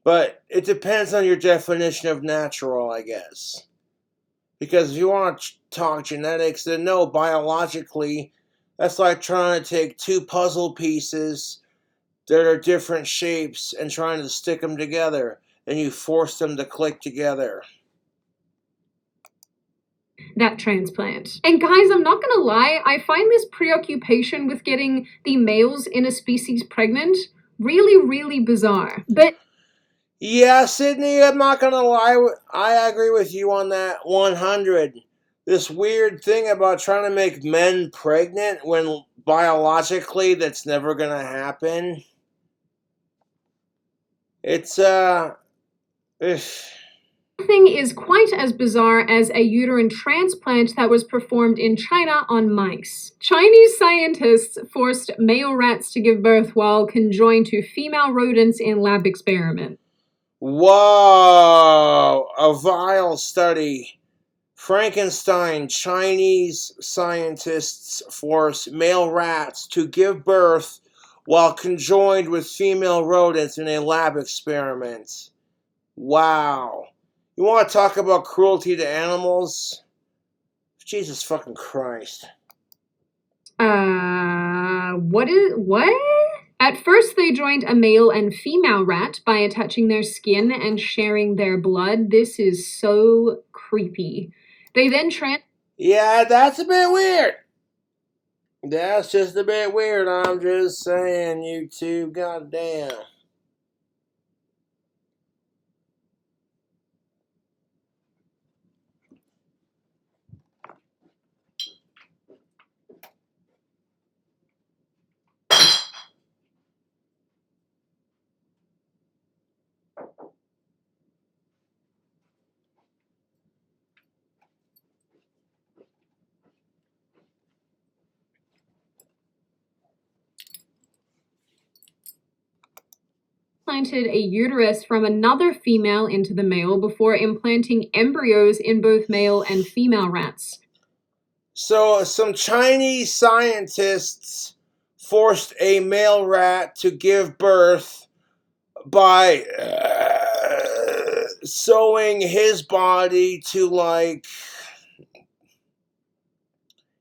But it depends on your definition of natural, I guess. Because if you want to talk genetics, then no, biologically, that's like trying to take two puzzle pieces that are different shapes and trying to stick them together, and you force them to click together. That transplant. And guys, I'm not gonna lie, I find this preoccupation with getting the males in a species pregnant really, really bizarre. But yeah, Sydney, I'm not gonna lie, I agree with you on that 100. This weird thing about trying to make men pregnant when biologically that's never gonna happen. It's thing is quite as bizarre as a uterine transplant that was performed in China on mice. Chinese scientists forced male rats to give birth while conjoined to female rodents in lab experiments. Whoa! A vile study. Frankenstein. Chinese scientists force male rats to give birth while conjoined with female rodents in a lab experiment. Wow. You want to talk about cruelty to animals? Jesus fucking Christ. What? At first, they joined a male and female rat by attaching their skin and sharing their blood. This is so creepy. They then Yeah, that's a bit weird. That's just a bit weird. I'm just saying, YouTube, goddamn. implanted a uterus from another female into the male before implanting embryos in both male and female rats. So, some Chinese scientists forced a male rat to give birth by sewing his body to, like,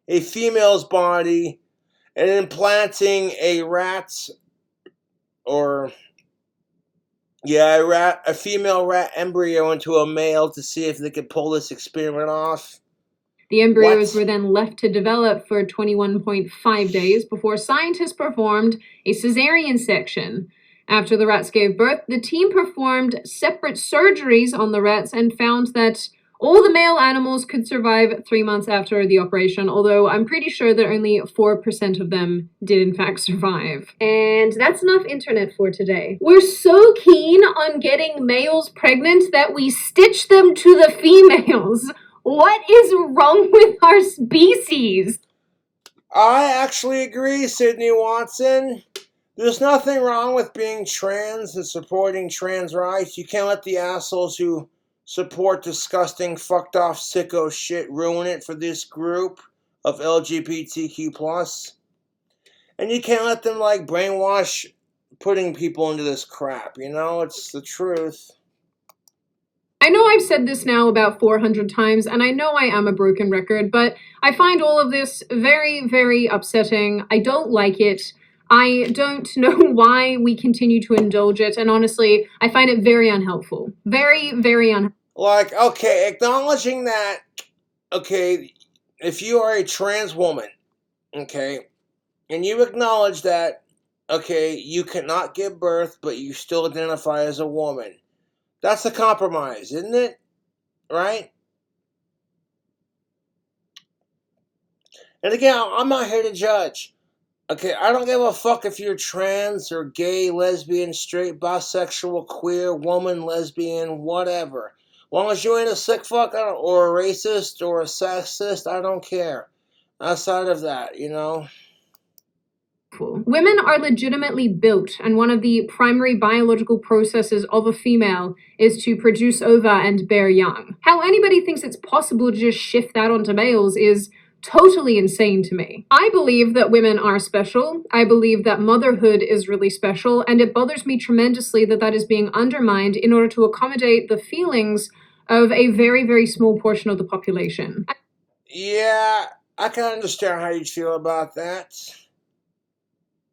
a female's body and implanting a rat's, or yeah, a female rat embryo into a male to see if they could pull this experiment off. The embryos were then left to develop for 21.5 days before scientists performed a cesarean section. After the rats gave birth, the team performed separate surgeries on the rats and found that all the male animals could survive 3 months after the operation, although I'm pretty sure that only 4% of them did in fact survive. And that's enough internet for today. We're so keen on getting males pregnant that we stitch them to the females. What is wrong with our species? I actually agree, Sydney Watson. There's nothing wrong with being trans and supporting trans rights. You can't let the assholes who support disgusting, fucked off, sicko shit ruin it for this group of LGBTQ+. And you can't let them, like, brainwash putting people into this crap, you know? It's the truth. I know I've said this now about 400 times, and I know I am a broken record, but I find all of this very, very upsetting. I don't like it. I don't know why we continue to indulge it, and honestly, I find it very unhelpful. Very, very unhelpful. Like, okay, acknowledging that, okay, if you are a trans woman, okay, and you acknowledge that, okay, you cannot give birth, but you still identify as a woman. That's a compromise, isn't it? Right? And again, I'm not here to judge. Okay, I don't give a fuck if you're trans or gay, lesbian, straight, bisexual, queer, woman, lesbian, whatever. As long as you ain't a sick fuck or a racist or a sexist, I don't care. Outside of that, you know? Women are legitimately built, and one of the primary biological processes of a female is to produce ova and bear young. How anybody thinks it's possible to just shift that onto males is totally insane to me. I believe that women are special. I believe that motherhood is really special, and it bothers me tremendously that that is being undermined in order to accommodate the feelings of a very, very small portion of the population. Yeah, I can understand how you feel about that.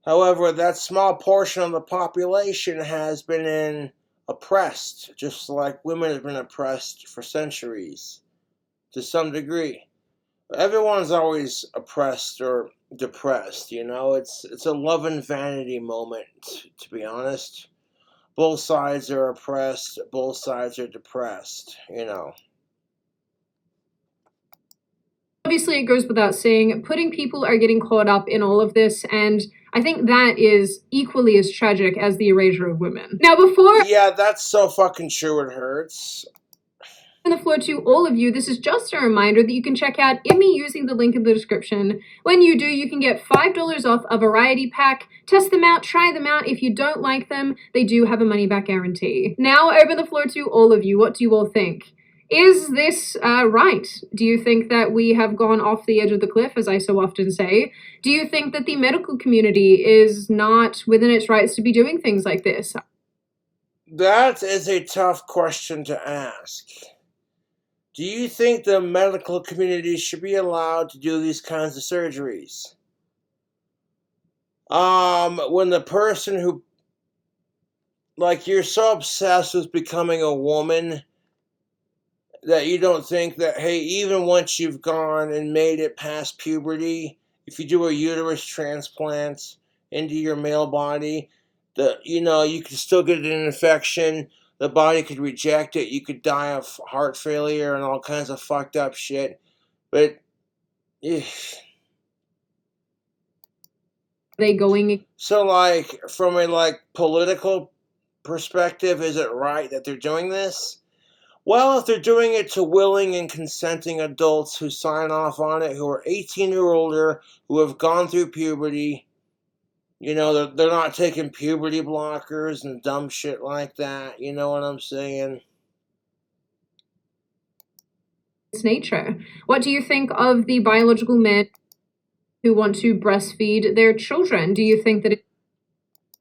However, that small portion of the population has been oppressed, just like women have been oppressed for centuries, to some degree. Everyone's always oppressed or depressed, you know? It's a love and vanity moment, to be honest. Both sides are oppressed, both sides are depressed, you know. Obviously, it goes without saying, putting people are getting caught up in all of this, and I think that is equally as tragic as the erasure of women. Now, before Yeah, that's so fucking true, it hurts. the floor to all of you, this is just a reminder that you can check out Emmy using the link in the description. When you do, you can get $5 off a variety pack. Test them out, try them out. If you don't like them, they do have a money-back guarantee. Now, over the floor to all of you. What do you all think? Is this right? Do you think that we have gone off the edge of the cliff, as I so often say? Do you think that the medical community is not within its rights to be doing things like this? That is a tough question to ask. Do you think the medical community should be allowed to do these kinds of surgeries? When the person who, like, you're so obsessed with becoming a woman that you don't think that, hey, even once you've gone and made it past puberty, if you do a uterus transplant into your male body, you could still get an infection. The body could reject it. You could die of heart failure and all kinds of fucked up shit. But They going so, like, from a political perspective, is it right that they're doing this? Well, if they're doing it to willing and consenting adults who sign off on it, who are 18 or older, who have gone through puberty, they're not taking puberty blockers and dumb shit like that. You know what I'm saying? its nature. What do you think of the biological men who want to breastfeed their children? Do you think that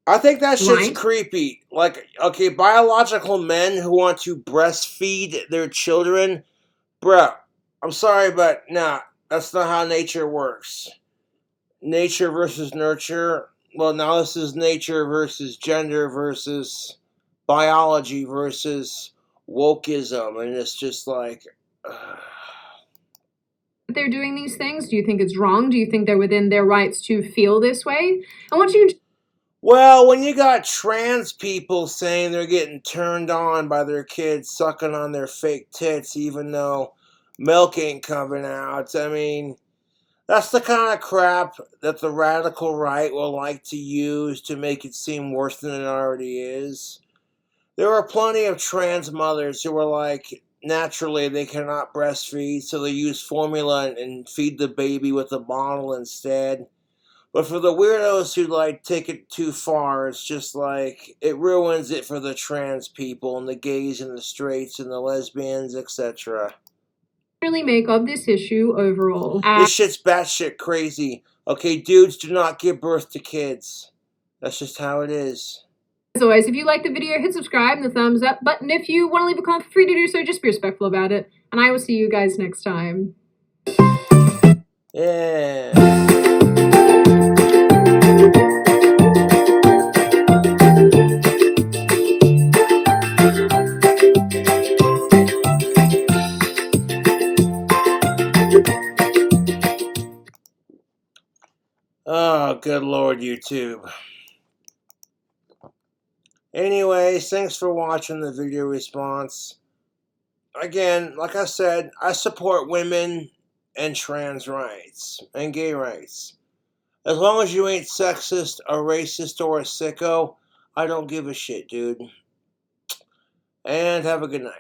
I think that shit's right? creepy. Like, okay, biological men who want to breastfeed their children, bruh, I'm sorry, but nah, that's not how nature works. Nature versus nurture. Well, now this is nature versus gender versus biology versus wokeism, and it's just like. They're doing these things? Do you think it's wrong? Do you think they're within their rights to feel this way? I want you to Well, when you got trans people saying they're getting turned on by their kids sucking on their fake tits, even though milk ain't coming out, I mean, that's the kind of crap that the radical right will like to use to make it seem worse than it already is. There are plenty of trans mothers who are like, naturally they cannot breastfeed, so they use formula and feed the baby with a bottle instead. But for the weirdos who take it too far, it's just like it ruins it for the trans people and the gays and the straights and the lesbians, etc. really make of this issue overall. This shit's batshit crazy. Okay, dudes do not give birth to kids. That's just how it is. As always, if you like the video, hit subscribe and the thumbs up button. If you want to leave a comment, feel free to do so. Just be respectful about it. And I will see you guys next time. Yeah. Oh, good Lord, YouTube. Anyways, thanks for watching the video response. Again, like I said, I support women and trans rights and gay rights. As long as you ain't sexist, a racist, or a sicko, I don't give a shit, dude. And have a good night.